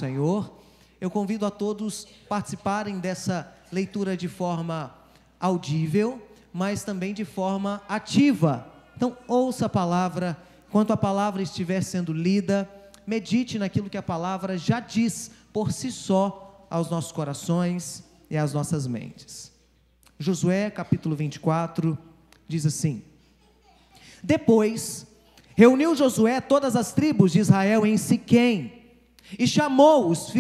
Senhor. Eu convido a todos participarem dessa leitura de forma audível, mas também de forma ativa. Então, ouça a palavra, enquanto a palavra estiver sendo lida, medite naquilo que a palavra já diz por si só aos nossos corações e às nossas mentes. Josué, capítulo 24, diz assim: Depois reuniu Josué todas as tribos de Israel em Siquém, e chamou os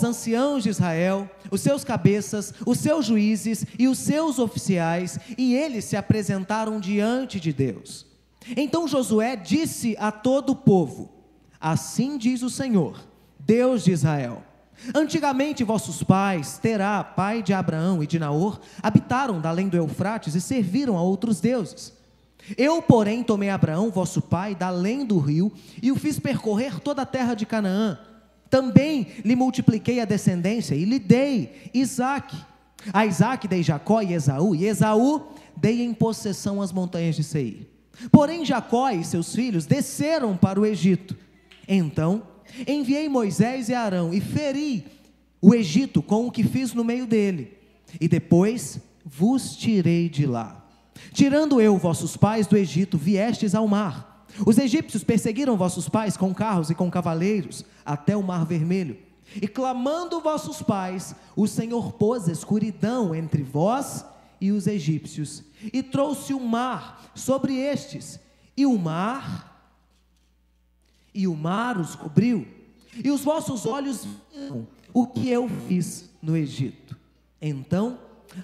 anciãos de Israel, os seus cabeças, os seus juízes e os seus oficiais, e eles se apresentaram diante de Deus. Então Josué disse a todo o povo: Assim diz o Senhor, Deus de Israel: Antigamente vossos pais, Terá, pai de Abraão e de Naor, habitaram da além do Eufrates e serviram a outros deuses. Eu, porém, tomei Abraão, vosso pai, da além do rio, e o fiz percorrer toda a terra de Canaã. Também lhe multipliquei a descendência e lhe dei Isaque. A Isaque dei Jacó e Esaú dei em possessão as montanhas de Seir. Porém Jacó e seus filhos desceram para o Egito. Então enviei Moisés e Arão e feri o Egito com o que fiz no meio dele, e depois vos tirei de lá. Tirando eu vossos pais do Egito, viestes ao mar. Os egípcios perseguiram vossos pais com carros e com cavaleiros até o mar vermelho, e clamando vossos pais, o Senhor pôs escuridão entre vós e os egípcios, e trouxe o mar sobre estes, e o mar os cobriu, e os vossos olhos viram o que eu fiz no Egito. Então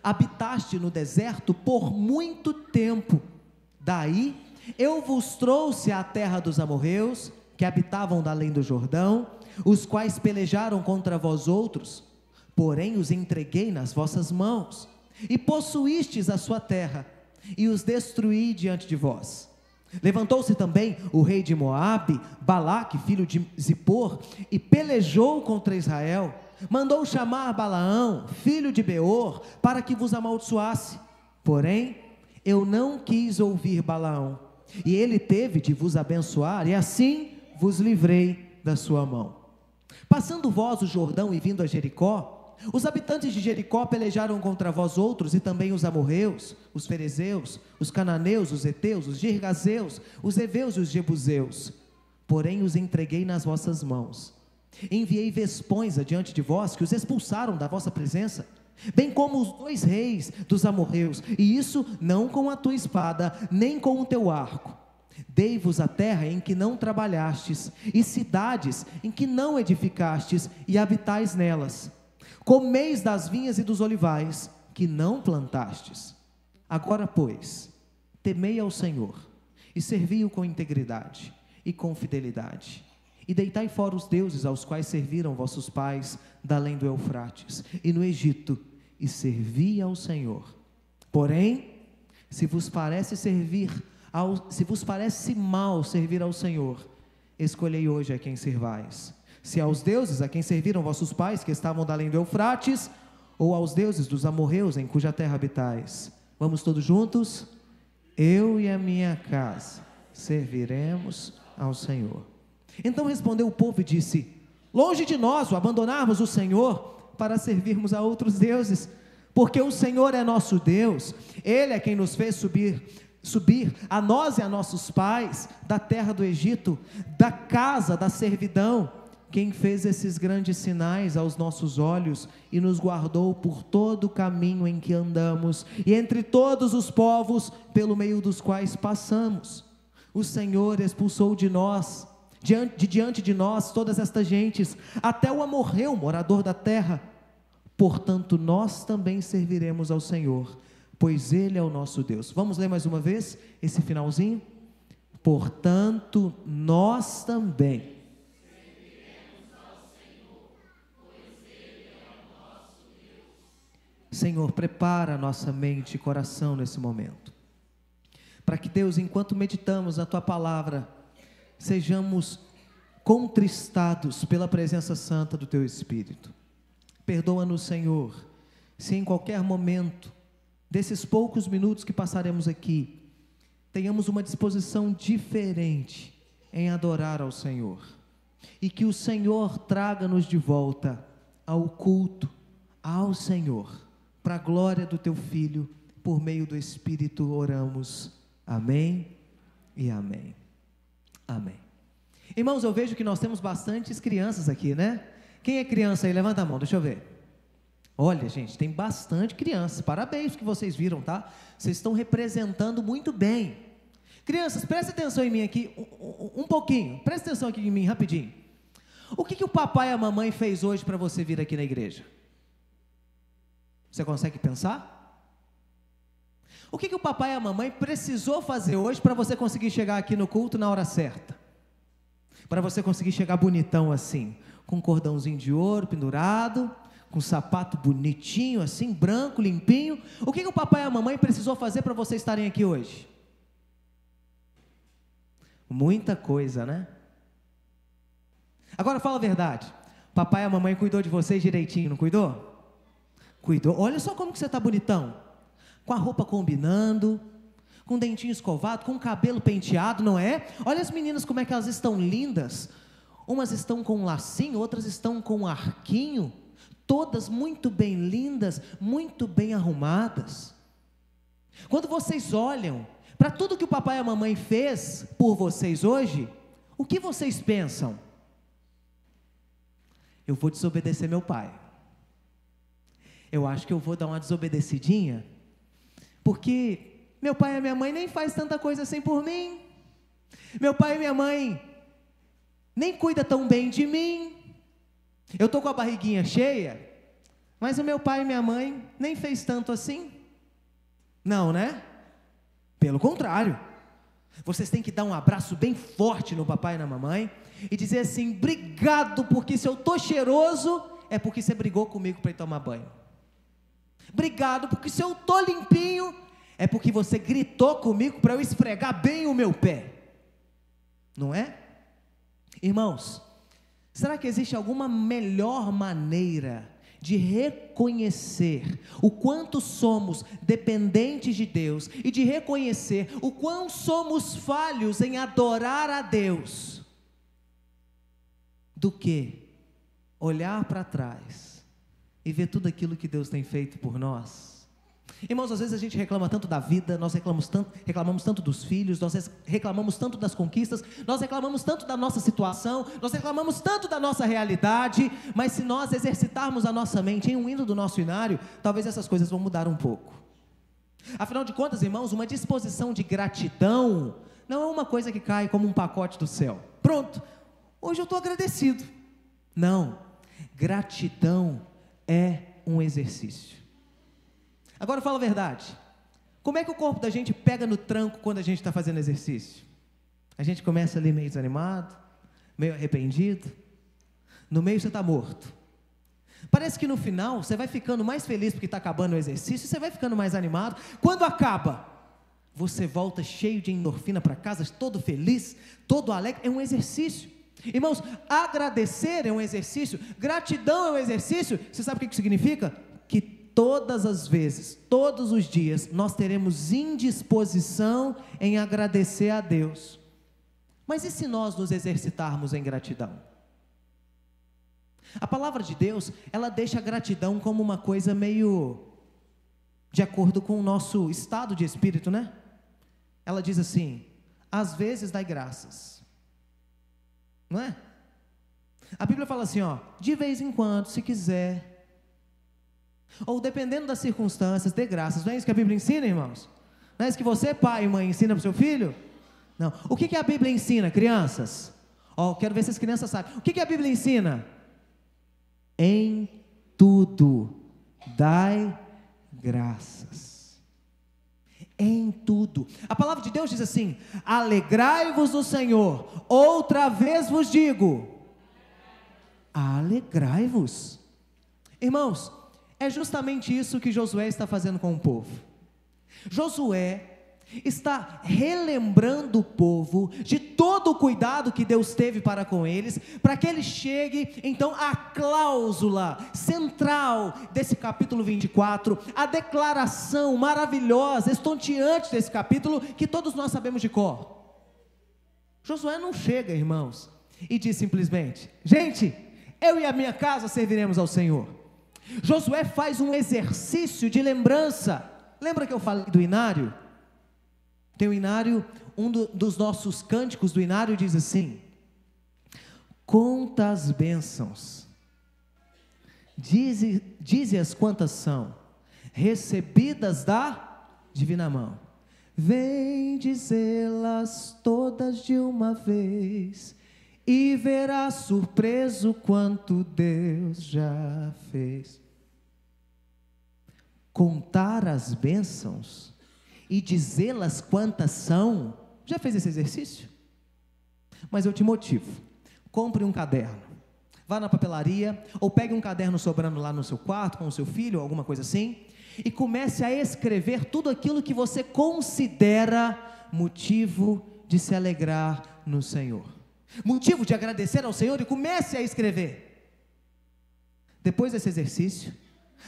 habitaste no deserto por muito tempo. Daí eu vos trouxe à terra dos amorreus, que habitavam da além do Jordão, os quais pelejaram contra vós outros, porém os entreguei nas vossas mãos, e possuístes a sua terra, e os destruí diante de vós. Levantou-se também o rei de Moabe, Balaque, filho de Zippor, e pelejou contra Israel. Mandou chamar Balaão, filho de Beor, para que vos amaldiçoasse. Porém, eu não quis ouvir Balaão, e ele teve de vos abençoar, e assim vos livrei da sua mão. Passando vós o Jordão e vindo a Jericó, os habitantes de Jericó pelejaram contra vós outros, e também os amorreus, os ferezeus, os cananeus, os heteus, os girgazeus, os heveus e os jebuseus. Porém os entreguei nas vossas mãos. Enviei vespões adiante de vós, que os expulsaram da vossa presença, bem como os 2 reis dos amorreus, e isso não com a tua espada, nem com o teu arco. Dei-vos a terra em que não trabalhastes, e cidades em que não edificastes, e habitais nelas. Comeis das vinhas e dos olivais, que não plantastes. Agora, pois, temei ao Senhor, e servi-o com integridade e com fidelidade, e deitai fora os deuses aos quais serviram vossos pais da além do Eufrates e no Egito, e servi ao Senhor. Porém, se vos parece mal servir ao Senhor, escolhei hoje a quem servais: se aos deuses a quem serviram vossos pais, que estavam da além do Eufrates, ou aos deuses dos amorreus, em cuja terra habitais. Vamos todos juntos? Eu e a minha casa serviremos ao Senhor. Então respondeu o povo e disse: longe de nós o abandonarmos o Senhor para servirmos a outros deuses, porque o Senhor é nosso Deus, Ele é quem nos fez subir a nós e a nossos pais da terra do Egito, da casa da servidão, quem fez esses grandes sinais aos nossos olhos e nos guardou por todo o caminho em que andamos e entre todos os povos pelo meio dos quais passamos. O Senhor expulsou diante de nós todas estas gentes, até o amorreu, morador da terra. Portanto, nós também serviremos ao Senhor, pois Ele é o nosso Deus. Vamos ler mais uma vez esse finalzinho? Portanto, nós também serviremos ao Senhor, pois Ele é o nosso Deus. Senhor, prepara a nossa mente e coração nesse momento, para que, Deus, enquanto meditamos a Tua palavra, sejamos contristados pela presença santa do Teu Espírito. Perdoa-nos, Senhor, se em qualquer momento desses poucos minutos que passaremos aqui, tenhamos uma disposição diferente em adorar ao Senhor. E que o Senhor traga-nos de volta ao culto, ao Senhor, para a glória do Teu Filho, por meio do Espírito oramos. Amém e amém. Amém. Irmãos, eu vejo que nós temos bastantes crianças aqui, né? Quem é criança aí? Levanta a mão, deixa eu ver. Olha, gente, tem bastante crianças. Parabéns que vocês viram, tá? Vocês estão representando muito bem. Crianças, prestem atenção em mim aqui um pouquinho. Presta atenção aqui em mim rapidinho. O que o papai e a mamãe fez hoje para você vir aqui na igreja? Você consegue pensar? O que o papai e a mamãe precisou fazer hoje para você conseguir chegar aqui no culto na hora certa? Para você conseguir chegar bonitão assim, com um cordãozinho de ouro pendurado, com um sapato bonitinho assim, branco, limpinho. O que o papai e a mamãe precisou fazer para vocês estarem aqui hoje? Muita coisa, né? Agora fala a verdade. Papai e a mamãe cuidou de vocês direitinho, não cuidou? Cuidou. Olha só como que você está bonitão. Com a roupa combinando, com o dentinho escovado, com o cabelo penteado, não é? Olha as meninas como é que elas estão lindas. Umas estão com um lacinho, outras estão com um arquinho. Todas muito bem lindas, muito bem arrumadas. Quando vocês olham para tudo que o papai e a mamãe fez por vocês hoje, o que vocês pensam? Eu vou desobedecer meu pai. Eu acho que eu vou dar uma desobedecidinha, porque meu pai e minha mãe nem faz tanta coisa assim por mim. Meu pai e minha mãe nem cuida tão bem de mim. Eu estou com a barriguinha cheia, mas o meu pai e minha mãe nem fez tanto assim. Não, né? Pelo contrário, vocês têm que dar um abraço bem forte no papai e na mamãe e dizer assim: obrigado, porque se eu estou cheiroso é porque você brigou comigo para ir tomar banho. Obrigado, porque se eu estou limpinho é porque você gritou comigo para eu esfregar bem o meu pé. Não é? Irmãos, será que existe alguma melhor maneira de reconhecer o quanto somos dependentes de Deus e de reconhecer o quão somos falhos em adorar a Deus, do que olhar para trás e ver tudo aquilo que Deus tem feito por nós? Irmãos, às vezes a gente reclama tanto da vida, nós reclamamos tanto dos filhos, nós reclamamos tanto das conquistas, nós reclamamos tanto da nossa situação, nós reclamamos tanto da nossa realidade, mas se nós exercitarmos a nossa mente em um hino do nosso inário, talvez essas coisas vão mudar um pouco. Afinal de contas, irmãos, uma disposição de gratidão não é uma coisa que cai como um pacote do céu. Pronto, hoje eu estou agradecido. Não, gratidão é um exercício. Agora fala a verdade, como é que o corpo da gente pega no tranco quando a gente está fazendo exercício? A gente começa ali meio desanimado, meio arrependido, no meio você está morto. Parece que no final você vai ficando mais feliz porque está acabando o exercício, você vai ficando mais animado. Quando acaba, você volta cheio de endorfina para casa, todo feliz, todo alegre. É um exercício. Irmãos, agradecer é um exercício, gratidão é um exercício. Você sabe o que significa? Que todas as vezes, todos os dias, nós teremos indisposição em agradecer a Deus. Mas e se nós nos exercitarmos em gratidão? A palavra de Deus, ela deixa a gratidão como uma coisa meio de acordo com o nosso estado de espírito, né? Ela diz assim: às vezes dai graças, não é? A Bíblia fala assim, ó, de vez em quando, se quiser, ou dependendo das circunstâncias, dê graças. Não é isso que a Bíblia ensina, irmãos? Não é isso que você, pai e mãe, ensina para o seu filho? Não. O que a Bíblia ensina, crianças? Ó, quero ver se as crianças sabem. O que a Bíblia ensina? Em tudo dai graças. Em tudo. A palavra de Deus diz assim: alegrai-vos no Senhor. Outra vez vos digo, alegrai-vos. Irmãos, é justamente isso que Josué está fazendo com o povo. Josué está relembrando o povo de todo o cuidado que Deus teve para com eles, para que ele chegue então à cláusula central desse capítulo 24, a declaração maravilhosa, estonteante desse capítulo, que todos nós sabemos de cor. Josué não chega, irmãos, e diz simplesmente: gente, eu e a minha casa serviremos ao Senhor. Josué faz um exercício de lembrança. Lembra que eu falei do inário? Tem o inário, dos nossos cânticos do inário diz assim: conta as bênçãos, dize-as quantas são, recebidas da divina mão. Vem dizê-las todas de uma vez, e verás surpreso quanto Deus já fez. Contar as bênçãos e dizê-las quantas são. Já fez esse exercício? Mas eu te motivo: compre um caderno, vá na papelaria, ou pegue um caderno sobrando lá no seu quarto com o seu filho, ou alguma coisa assim, e comece a escrever tudo aquilo que você considera motivo de se alegrar no Senhor, motivo de agradecer ao Senhor, e comece a escrever. Depois desse exercício,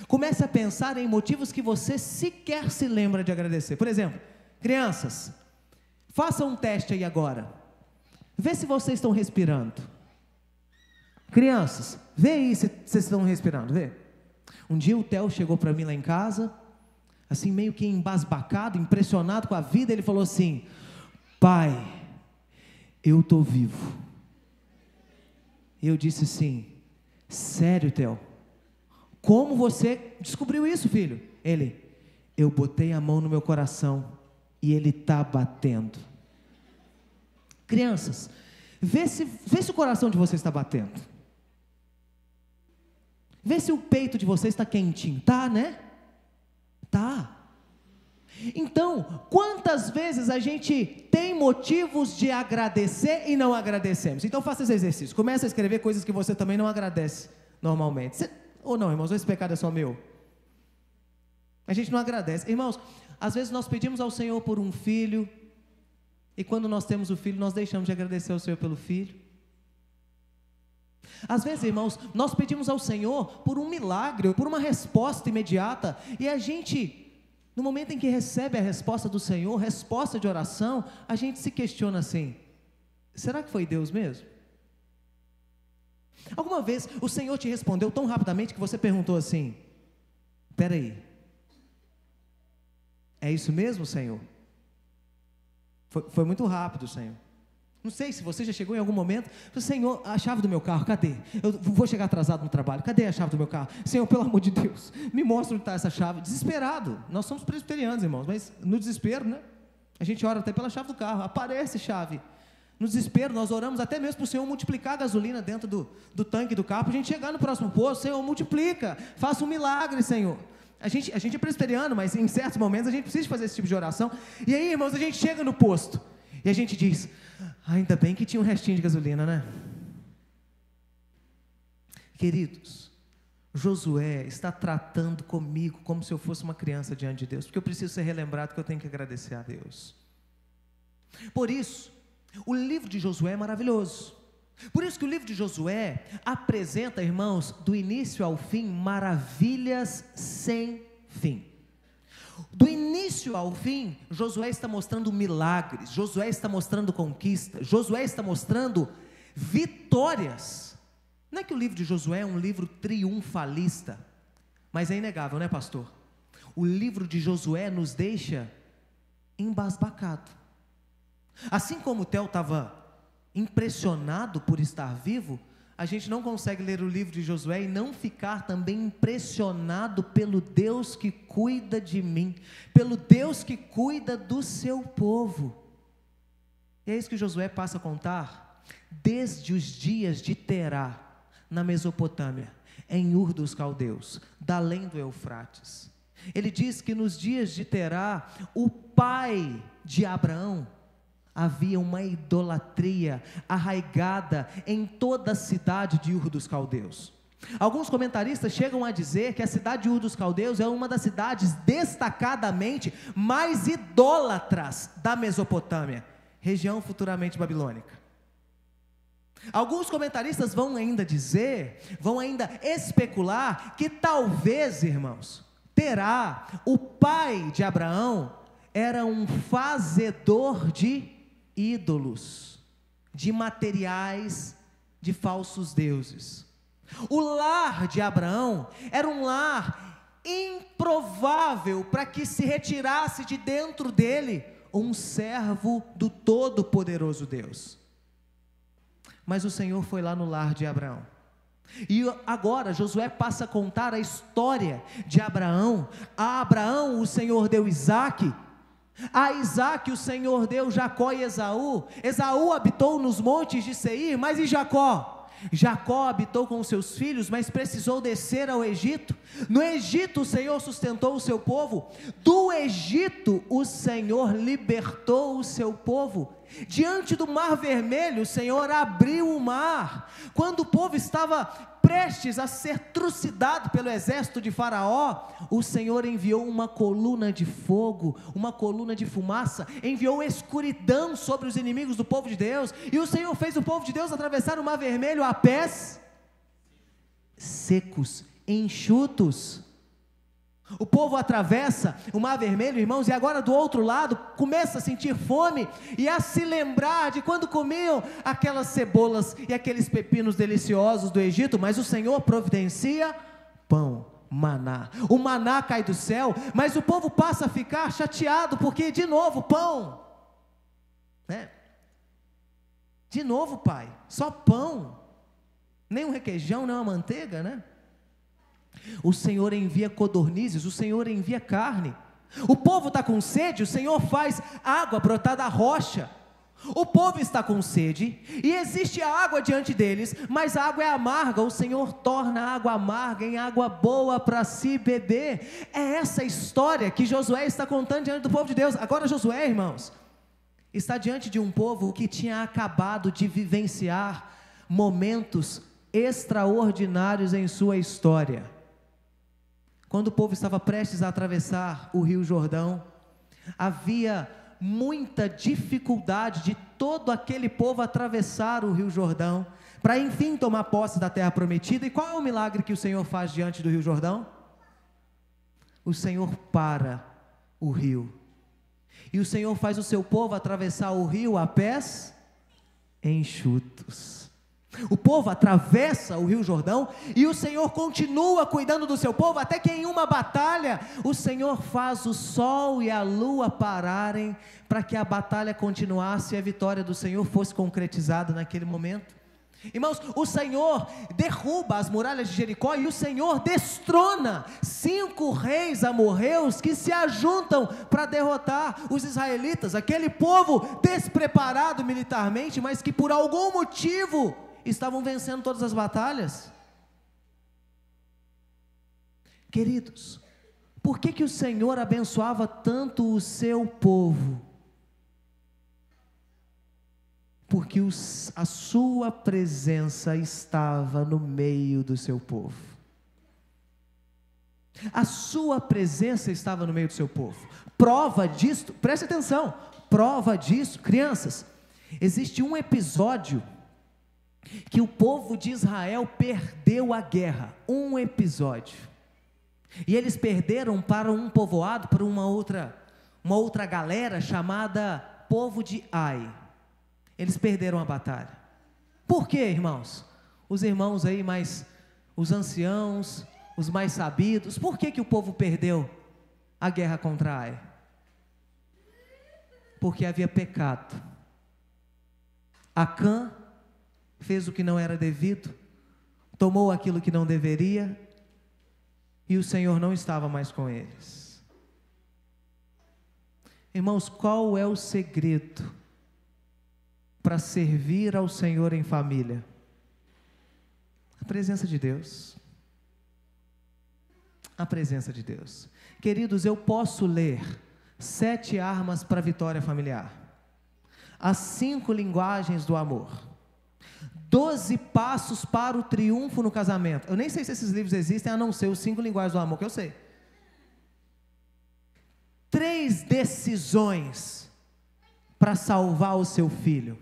comece a pensar em motivos que você sequer se lembra de agradecer. Por exemplo, crianças, façam um teste aí agora, vê se vocês estão respirando. Crianças, vê aí se vocês estão respirando, vê. Um dia o Theo chegou para mim lá em casa, assim meio que embasbacado, impressionado com a vida. Ele falou assim: pai, eu estou vivo. Eu disse assim: sério, Theo? Como você descobriu isso, filho? Ele: eu botei a mão no meu coração e ele está batendo. Crianças, vê se o coração de vocês está batendo. Vê se o peito de vocês está quentinho. Tá, né? Tá. Então, quantas vezes a gente tem motivos de agradecer e não agradecemos? Então faça esse exercício. Comece a escrever coisas que você também não agradece normalmente. Ou não, irmãos, esse pecado é só meu. A gente não agradece. Irmãos, às vezes nós pedimos ao Senhor por um filho, e quando nós temos o filho, nós deixamos de agradecer ao Senhor pelo filho. Às vezes, irmãos, nós pedimos ao Senhor por um milagre, ou por uma resposta imediata, e a gente, no momento em que recebe a resposta do Senhor, resposta de oração, a gente se questiona assim: será que foi Deus mesmo? Alguma vez o Senhor te respondeu tão rapidamente que você perguntou assim: espera aí, é isso mesmo, Senhor? Foi muito rápido, Senhor. Não sei se você já chegou em algum momento, Senhor, a chave do meu carro, cadê? Eu vou chegar atrasado no trabalho, cadê a chave do meu carro? Senhor, pelo amor de Deus, me mostra onde está essa chave. Desesperado, nós somos presbiterianos, irmãos, mas no desespero, né? A gente ora até pela chave do carro, aparece chave. No desespero, nós oramos até mesmo para o Senhor multiplicar a gasolina dentro do tanque do carro, para a gente chegar no próximo posto. Senhor, multiplica, faça um milagre, Senhor. A gente é presbiteriano, mas em certos momentos a gente precisa fazer esse tipo de oração. E aí, irmãos, a gente chega no posto e a gente diz: ainda bem que tinha um restinho de gasolina, né? Queridos, Josué está tratando comigo como se eu fosse uma criança diante de Deus, porque eu preciso ser relembrado que eu tenho que agradecer a Deus. Por isso, o livro de Josué é maravilhoso. Por isso que o livro de Josué apresenta, irmãos, do início ao fim, maravilhas sem fim. Do início ao fim, Josué está mostrando milagres, Josué está mostrando conquistas, Josué está mostrando vitórias. Não é que o livro de Josué é um livro triunfalista, mas é inegável, né, pastor? O livro de Josué nos deixa embasbacado. Assim como o Theo estava impressionado por estar vivo, a gente não consegue ler o livro de Josué e não ficar também impressionado pelo Deus que cuida de mim, pelo Deus que cuida do seu povo. E é isso que Josué passa a contar desde os dias de Terá, na Mesopotâmia, em Ur dos Caldeus, da além do Eufrates. Ele diz que nos dias de Terá, o pai de Abraão, havia uma idolatria arraigada em toda a cidade de Ur dos Caldeus. Alguns comentaristas chegam a dizer que a cidade de Ur dos Caldeus é uma das cidades destacadamente mais idólatras da Mesopotâmia, região futuramente babilônica. Alguns comentaristas vão ainda especular que talvez, irmãos, Terá, o pai de Abraão, era um fazedor de ídolos. de materiais de falsos deuses. O lar de Abraão era um lar improvável para que se retirasse de dentro dele um servo do Todo-Poderoso Deus. Mas o Senhor foi lá no lar de Abraão. E agora Josué passa a contar a história de Abraão. A Abraão o Senhor deu Isaque. A Isaque o Senhor deu Jacó e Esaú. Esaú habitou nos montes de Seir, mas e Jacó? Jacó habitou com seus filhos, mas precisou descer ao Egito. No Egito o Senhor sustentou o seu povo. Do Egito o Senhor libertou o seu povo. Diante do Mar Vermelho o Senhor abriu o mar. Quando o povo estava prestes a ser trucidado pelo exército de Faraó, o Senhor enviou uma coluna de fogo, uma coluna de fumaça, enviou escuridão sobre os inimigos do povo de Deus, e o Senhor fez o povo de Deus atravessar o Mar Vermelho a pés secos, enxutos. O povo atravessa o Mar Vermelho, irmãos, e agora do outro lado começa a sentir fome e a se lembrar de quando comiam aquelas cebolas e aqueles pepinos deliciosos do Egito, mas o Senhor providencia pão, maná. O maná cai do céu, mas o povo passa a ficar chateado, porque de novo pão, né? De novo, pai, só pão, nem um requeijão, nem uma manteiga, né? O Senhor envia codornizes, o Senhor envia carne. O povo está com sede, o Senhor faz água brotar da rocha. O povo está com sede, e existe a água diante deles, mas a água é amarga. O Senhor torna a água amarga em água boa para se beber. É essa história que Josué está contando diante do povo de Deus. Agora Josué, irmãos, está diante de um povo que tinha acabado de vivenciar momentos extraordinários em sua história. Quando o povo estava prestes a atravessar o Rio Jordão, havia muita dificuldade de todo aquele povo atravessar o Rio Jordão, para enfim tomar posse da terra prometida. E qual é o milagre que o Senhor faz diante do Rio Jordão? O Senhor para o rio, e o Senhor faz o seu povo atravessar o rio a pés enxutos. O povo atravessa o Rio Jordão, e o Senhor continua cuidando do seu povo, até que em uma batalha, o Senhor faz o sol e a lua pararem, para que a batalha continuasse e a vitória do Senhor fosse concretizada naquele momento. Irmãos, o Senhor derruba as muralhas de Jericó, e o Senhor destrona 5 reis amorreus que se ajuntam para derrotar os israelitas, aquele povo despreparado militarmente, mas que por algum motivo estavam vencendo todas as batalhas. Queridos, por que o Senhor abençoava tanto o seu povo? Porque a sua presença estava no meio do seu povo. A sua presença estava no meio do seu povo. Prova disso, preste atenção, prova disso, crianças, existe um episódio que o povo de Israel perdeu a guerra, um episódio, e eles perderam para um povoado, para uma outra galera chamada povo de Ai. Eles perderam a batalha. Por quê, irmãos? Os irmãos aí os anciãos, os mais sabidos, por que o povo perdeu a guerra contra Ai? Porque havia pecado. Acã fez o que não era devido, tomou aquilo que não deveria, e o Senhor não estava mais com eles. Irmãos, qual é o segredo para servir ao Senhor em família? A presença de Deus. A presença de Deus. Queridos, eu posso ler 7 armas para a vitória familiar, as 5 linguagens do amor, 12 passos para o triunfo no casamento. Eu nem sei se esses livros existem, a não ser os 5 linguagens do amor, que eu sei. 3 decisões para salvar o seu filho.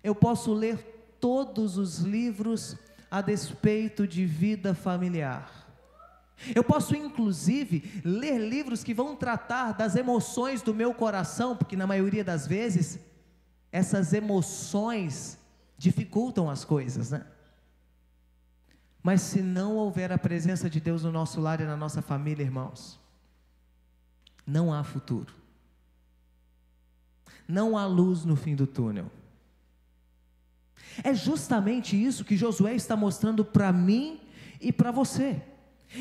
Eu posso ler todos os livros a despeito de vida familiar. Eu posso inclusive ler livros que vão tratar das emoções do meu coração, porque na maioria das vezes essas emoções dificultam as coisas, né? Mas se não houver a presença de Deus no nosso lar e na nossa família, irmãos, não há futuro. Não há luz no fim do túnel. É justamente isso que Josué está mostrando para mim e para você.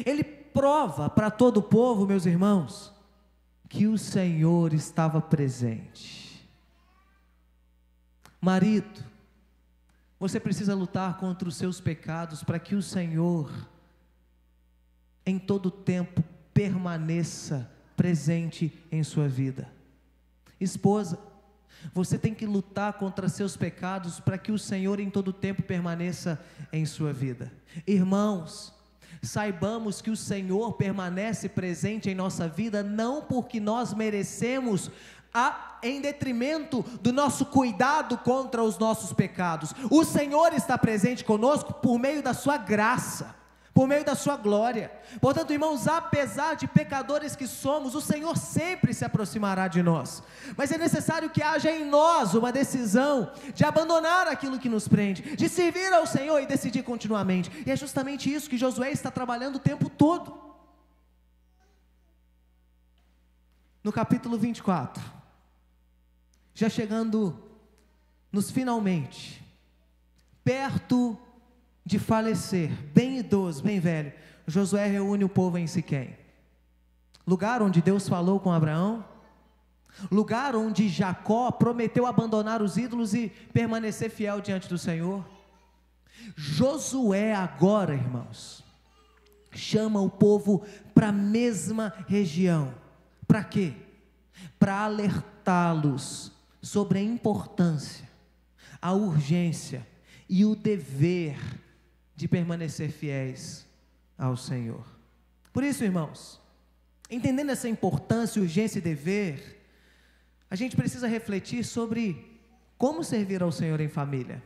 Ele prova para todo o povo, meus irmãos, que o Senhor estava presente. Marido, você precisa lutar contra os seus pecados para que o Senhor, em todo tempo, permaneça presente em sua vida. Esposa, você tem que lutar contra seus pecados para que o Senhor em todo tempo permaneça em sua vida. Irmãos, saibamos que o Senhor permanece presente em nossa vida não porque nós merecemos, em detrimento do nosso cuidado contra os nossos pecados. O Senhor está presente conosco por meio da sua graça, por meio da sua glória. Portanto, irmãos, apesar de pecadores que somos, o Senhor sempre se aproximará de nós, mas é necessário que haja em nós uma decisão de abandonar aquilo que nos prende, de servir ao Senhor e decidir continuamente, e é justamente isso que Josué está trabalhando o tempo todo. No capítulo 24, já chegando nos finalmente, perto de falecer, bem idoso, bem velho, Josué reúne o povo em Siquém, lugar onde Deus falou com Abraão, lugar onde Jacó prometeu abandonar os ídolos e permanecer fiel diante do Senhor. Josué agora, irmãos, chama o povo para a mesma região. Para quê? Para alertá-los sobre a importância, a urgência e o dever de permanecer fiéis ao Senhor. Por isso, irmãos, entendendo essa importância, urgência e dever, a gente precisa refletir sobre como servir ao Senhor em família.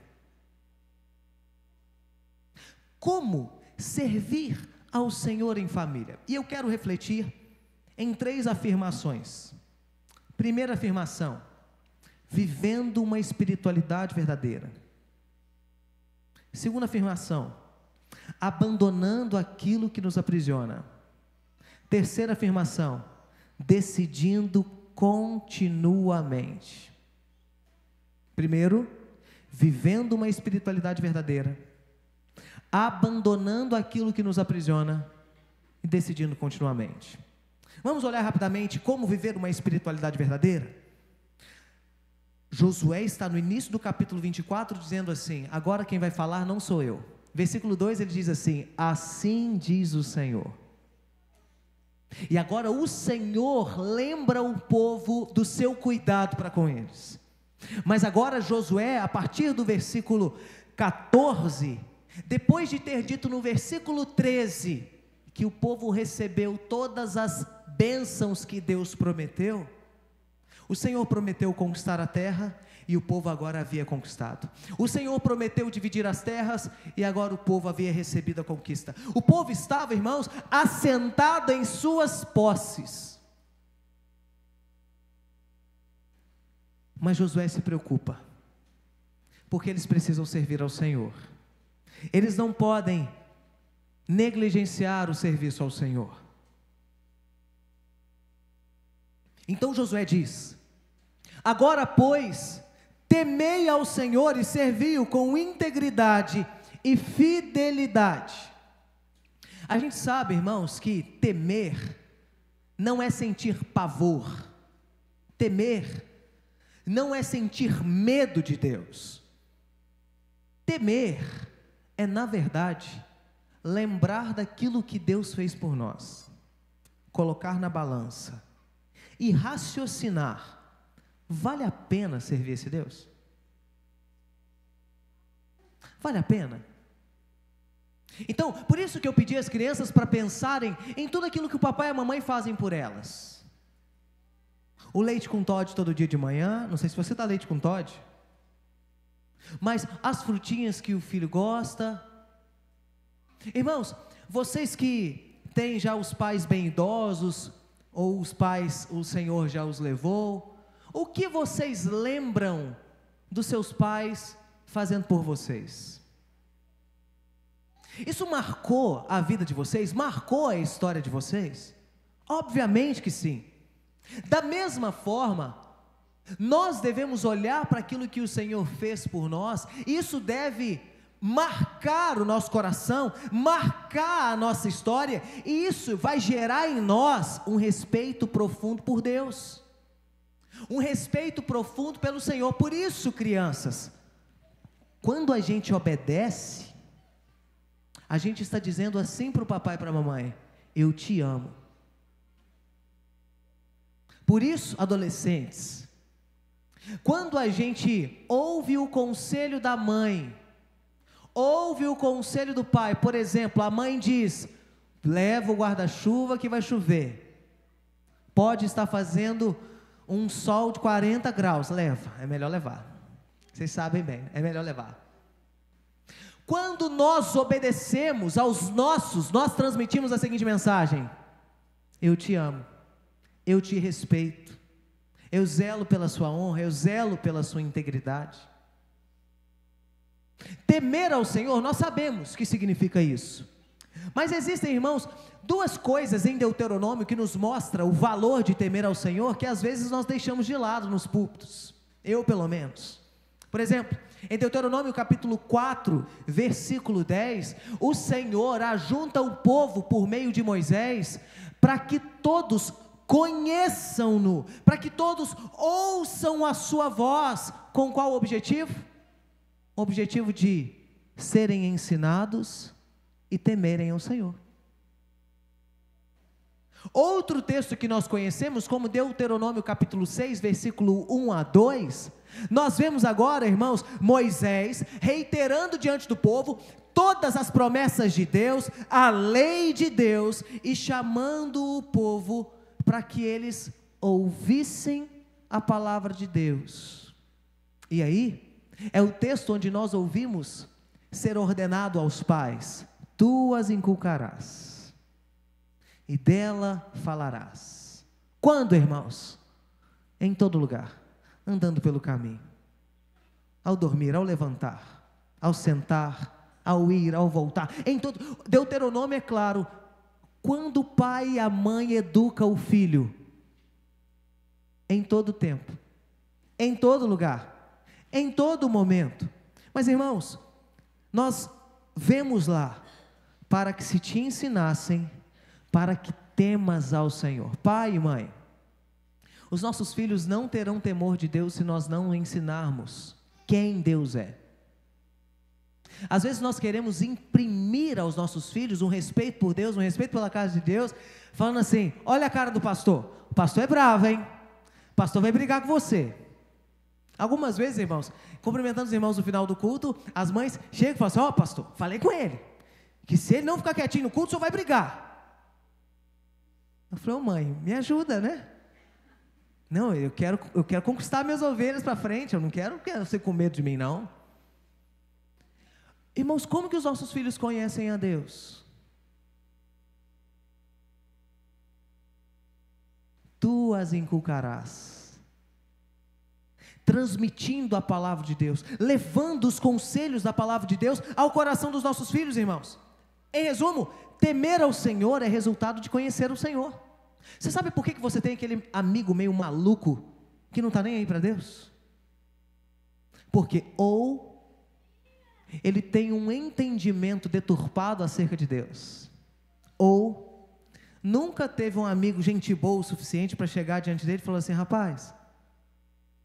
Como servir ao Senhor em família? E eu quero refletir em 3 afirmações. Primeira afirmação: vivendo uma espiritualidade verdadeira. Segunda afirmação: abandonando aquilo que nos aprisiona. Terceira afirmação: decidindo continuamente. Primeiro, vivendo uma espiritualidade verdadeira, abandonando aquilo que nos aprisiona e decidindo continuamente. Vamos olhar rapidamente como viver uma espiritualidade verdadeira? Josué está no início do capítulo 24 dizendo assim: agora quem vai falar não sou eu. Versículo 2 ele diz assim: assim diz o Senhor. E agora o Senhor lembra o povo do seu cuidado para com eles. Mas agora Josué, a partir do versículo 14, depois de ter dito no versículo 13 que o povo recebeu todas as bênçãos que Deus prometeu, o Senhor prometeu conquistar a terra e o povo agora havia conquistado. O Senhor prometeu dividir as terras e agora o povo havia recebido a conquista. O povo estava, irmãos, assentado em suas posses. Mas Josué se preocupa, porque eles precisam servir ao Senhor. Eles não podem negligenciar o serviço ao Senhor. Então Josué diz: agora, pois, temei ao Senhor e servi-o com integridade e fidelidade. A gente sabe, irmãos, que temer não é sentir pavor. Temer não é sentir medo de Deus. Temer é, na verdade, lembrar daquilo que Deus fez por nós, colocar na balança e raciocinar: vale a pena servir esse Deus? Vale a pena? Então, por isso que eu pedi às crianças para pensarem em tudo aquilo que o papai e a mamãe fazem por elas. O leite com Toddy todo dia de manhã, não sei se você dá leite com Toddy, mas as frutinhas que o filho gosta. Irmãos, vocês que têm já os pais bem idosos, ou os pais, o Senhor já os levou, o que vocês lembram dos seus pais fazendo por vocês? Isso marcou a vida de vocês? Marcou a história de vocês? Obviamente que sim. Da mesma forma, nós devemos olhar para aquilo que o Senhor fez por nós, e isso deve marcar o nosso coração, marcar a nossa história, e isso vai gerar em nós um respeito profundo por Deus, um respeito profundo pelo Senhor. Por isso, crianças, quando a gente obedece, a gente está dizendo assim para o papai e para a mamãe: eu te amo. Por isso, adolescentes, quando a gente ouve o conselho da mãe, ouve o conselho do pai, por exemplo, a mãe diz: leva o guarda-chuva que vai chover, pode estar fazendo um sol de 40 graus, leva, é melhor levar, vocês sabem bem, é melhor levar. Quando nós obedecemos aos nossos, nós transmitimos a seguinte mensagem: eu te amo, eu te respeito, eu zelo pela sua honra, eu zelo pela sua integridade. Temer ao Senhor, nós sabemos o que significa isso, mas existem, irmãos, duas coisas em Deuteronômio que nos mostra o valor de temer ao Senhor, que às vezes nós deixamos de lado nos púlpitos, eu pelo menos. Por exemplo, em Deuteronômio capítulo 4, versículo 10, o Senhor ajunta o povo por meio de Moisés, para que todos conheçam-no, para que todos ouçam a sua voz. Com qual objetivo? O objetivo de serem ensinados e temerem ao Senhor. Outro texto que nós conhecemos, como Deuteronômio capítulo 6, versículo 1 a 2, nós vemos agora, irmãos, Moisés reiterando diante do povo todas as promessas de Deus, a lei de Deus, e chamando o povo para que eles ouvissem a palavra de Deus. E aí, é o texto onde nós ouvimos ser ordenado aos pais: tu as inculcarás, e dela falarás. Quando, irmãos? Em todo lugar, andando pelo caminho, ao dormir, ao levantar, ao sentar, ao ir, ao voltar, em todo. Deuteronômio é claro: quando o pai e a mãe educam o filho, em todo tempo, em todo lugar, em todo momento. Mas, irmãos, nós vemos lá: para que se te ensinassem, para que temas ao Senhor. Pai e mãe, os nossos filhos não terão temor de Deus se nós não ensinarmos quem Deus é. Às vezes nós queremos imprimir aos nossos filhos um respeito por Deus, um respeito pela casa de Deus, falando assim: olha a cara do pastor, o pastor é bravo, hein? O pastor vai brigar com você. Algumas vezes, irmãos, cumprimentando os irmãos no final do culto, as mães chegam e falam assim: ó, pastor, falei com ele, que se ele não ficar quietinho no culto, o senhor vai brigar. Eu falei: ô mãe, me ajuda, né? Não, eu quero conquistar minhas ovelhas para frente, eu não quero você com medo de mim, não. Irmãos, como que os nossos filhos conhecem a Deus? Tu as inculcarás, transmitindo a palavra de Deus, levando os conselhos da palavra de Deus ao coração dos nossos filhos, irmãos. Em resumo, temer ao Senhor é resultado de conhecer o Senhor. Você sabe por que você tem aquele amigo meio maluco que não está nem aí para Deus? Porque ou ele tem um entendimento deturpado acerca de Deus, ou nunca teve um amigo gente boa o suficiente para chegar diante dele e falar assim: rapaz,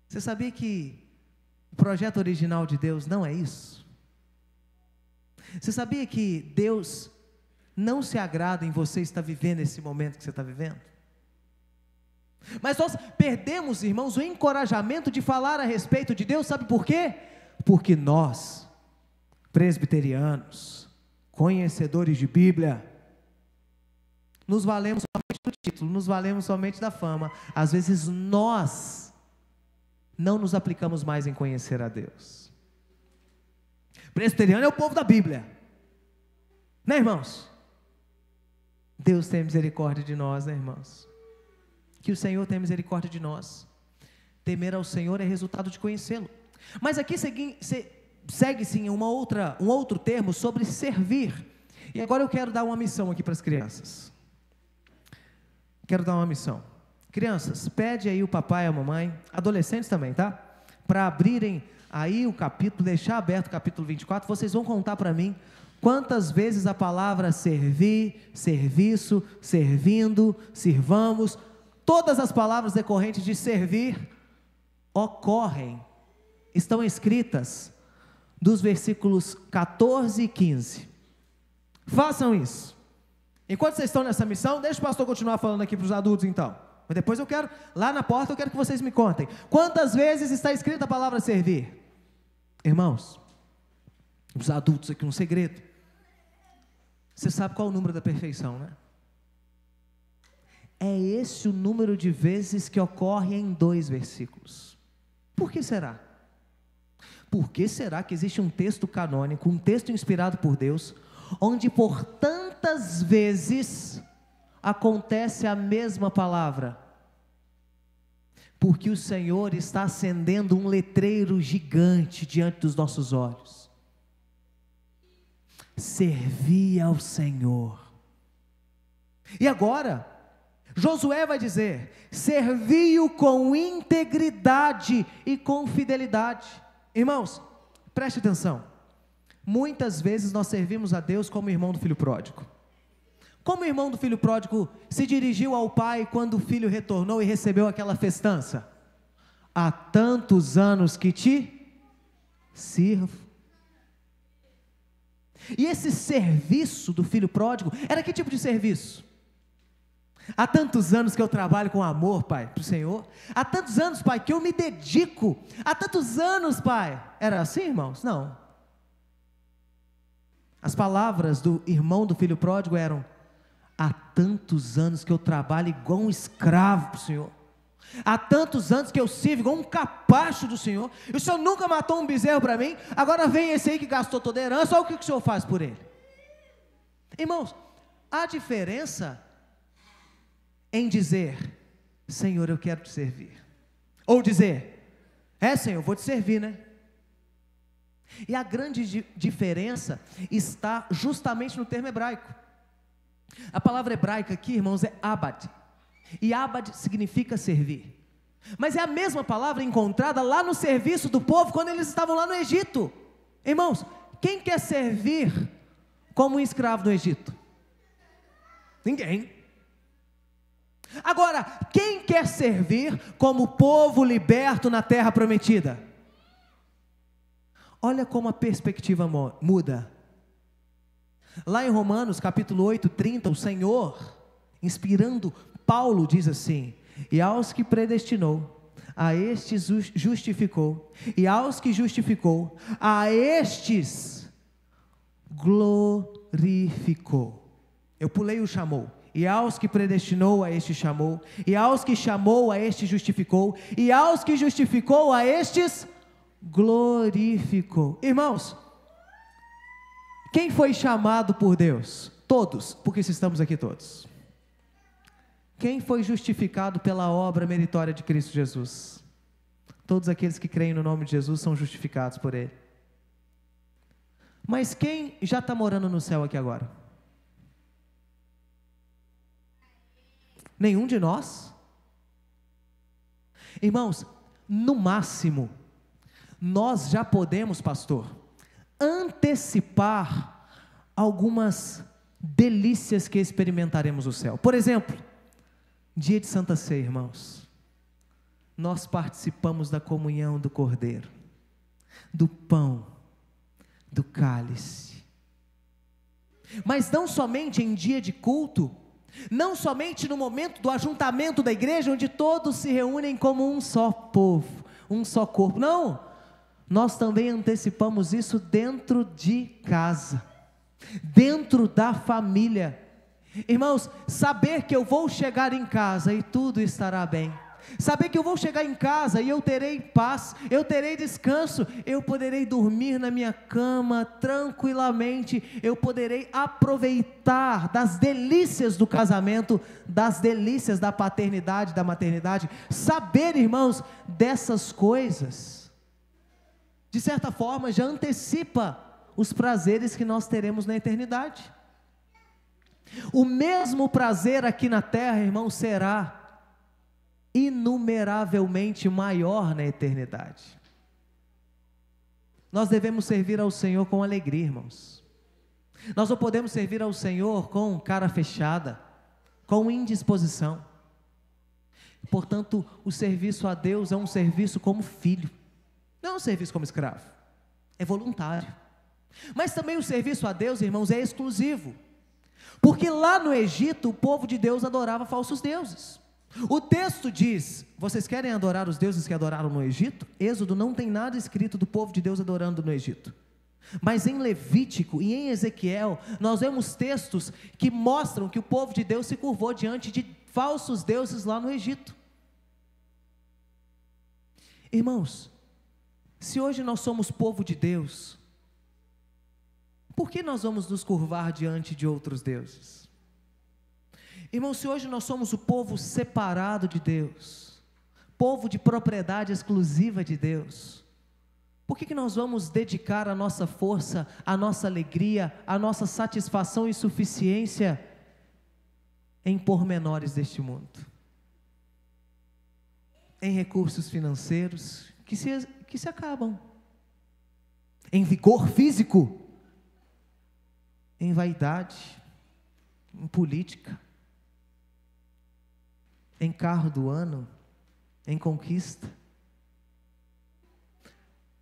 você sabia que o projeto original de Deus não é isso? Você sabia que Deus não se agrada em você estar vivendo esse momento que você está vivendo? Mas nós perdemos, irmãos, o encorajamento de falar a respeito de Deus. Sabe por quê? Porque nós, presbiterianos, conhecedores de Bíblia, nos valemos somente do título, nos valemos somente da fama. Às vezes nós não nos aplicamos mais em conhecer a Deus. Presbiteriano é o povo da Bíblia, né, irmãos? Deus tem misericórdia de nós, né, irmãos? Que o Senhor tenha misericórdia de nós. Temer ao Senhor é resultado de conhecê-lo. Mas aqui segue-se um outro termo sobre servir. E agora eu quero dar uma missão aqui para as crianças. Quero dar uma missão. Crianças, pede aí o papai e a mamãe, adolescentes também, tá? Para abrirem aí o capítulo, deixar aberto o capítulo 24, vocês vão contar para mim quantas vezes a palavra servir, serviço, servindo, sirvamos, todas as palavras decorrentes de servir ocorrem, estão escritas dos versículos 14 e 15. Façam isso. Enquanto vocês estão nessa missão, deixa o pastor continuar falando aqui para os adultos então. Mas depois eu quero, lá na porta eu quero que vocês me contem. Quantas vezes está escrita a palavra servir? Irmãos, os adultos aqui, um segredo. Você sabe qual é o número da perfeição, né? É esse o número de vezes que ocorre em 2 versículos. Por que será? Por que será que existe um texto canônico, um texto inspirado por Deus, onde por tantas vezes acontece a mesma palavra? Porque o Senhor está acendendo um letreiro gigante diante dos nossos olhos. Servi ao Senhor. E agora, Josué vai dizer: servi-o com integridade e com fidelidade. Irmãos, preste atenção. Muitas vezes nós servimos a Deus como irmão do filho pródigo. Como o irmão do filho pródigo se dirigiu ao pai quando o filho retornou e recebeu aquela festança? Há tantos anos que te sirvo. E esse serviço do filho pródigo era que tipo de serviço? Há tantos anos que eu trabalho com amor, pai, para o Senhor. Há tantos anos, pai, que eu me dedico. Há tantos anos, pai. Era assim, irmãos? Não. As palavras do irmão do filho pródigo eram: há tantos anos que eu trabalho igual um escravo para o Senhor. Há tantos anos que eu sirvo igual um capacho do Senhor. E o Senhor nunca matou um bezerro para mim. Agora vem esse aí que gastou toda a herança. Olha o que o Senhor faz por ele. Irmãos, há diferença em dizer: Senhor, eu quero te servir, ou dizer: Senhor, eu vou te servir, né? E a grande diferença está justamente no termo hebraico. A palavra hebraica aqui, irmãos, é abad, e abad significa servir, mas é a mesma palavra encontrada lá no serviço do povo quando eles estavam lá no Egito. Irmãos, quem quer servir como um escravo no Egito? Ninguém. Agora, quem quer servir como povo liberto na terra prometida? Olha como a perspectiva muda. Lá em Romanos capítulo 8, 30, o Senhor, inspirando Paulo, diz assim: e aos que predestinou, a estes justificou, e aos que justificou, a estes glorificou. Eu pulei o chamou. E aos que predestinou, a este chamou, e aos que chamou, a este justificou, e aos que justificou, a estes glorificou. Irmãos, quem foi chamado por Deus? Todos, porque estamos aqui todos. Quem foi justificado pela obra meritória de Cristo Jesus? Todos aqueles que creem no nome de Jesus são justificados por Ele. Mas quem já está morando no céu aqui agora? Nenhum de nós. Irmãos, no máximo, nós já podemos, pastor, antecipar algumas delícias que experimentaremos no céu. Por exemplo, dia de Santa Ceia, irmãos, nós participamos da comunhão do Cordeiro, do pão, do cálice. Mas não somente em dia de culto, não somente no momento do ajuntamento da igreja, onde todos se reúnem como um só povo, um só corpo. Não, nós também antecipamos isso dentro de casa, dentro da família. Irmãos, saber que eu vou chegar em casa e tudo estará bem, saber que eu vou chegar em casa e eu terei paz, eu terei descanso, eu poderei dormir na minha cama tranquilamente, eu poderei aproveitar das delícias do casamento, das delícias da paternidade, da maternidade. Saber, irmãos, dessas coisas de certa forma, já antecipa os prazeres que nós teremos na eternidade. O mesmo prazer aqui na terra, irmão, será inumeravelmente maior na eternidade. Nós devemos servir ao Senhor com alegria, irmãos. Nós não podemos servir ao Senhor com cara fechada, com indisposição. Portanto, o serviço a Deus é um serviço como filho, não é um serviço como escravo, é voluntário. Mas também o serviço a Deus, irmãos, é exclusivo, porque lá no Egito o povo de Deus adorava falsos deuses. O texto diz: vocês querem adorar os deuses que adoraram no Egito? Êxodo não tem nada escrito do povo de Deus adorando no Egito. Mas em Levítico e em Ezequiel, nós vemos textos que mostram que o povo de Deus se curvou diante de falsos deuses lá no Egito. Irmãos, se hoje nós somos povo de Deus, por que nós vamos nos curvar diante de outros deuses? Irmãos, se hoje nós somos o povo separado de Deus, povo de propriedade exclusiva de Deus, por que nós vamos dedicar a nossa força, a nossa alegria, a nossa satisfação e suficiência em pormenores deste mundo? Em recursos financeiros que se acabam, em vigor físico, em vaidade, em política, em carro do ano, em conquista.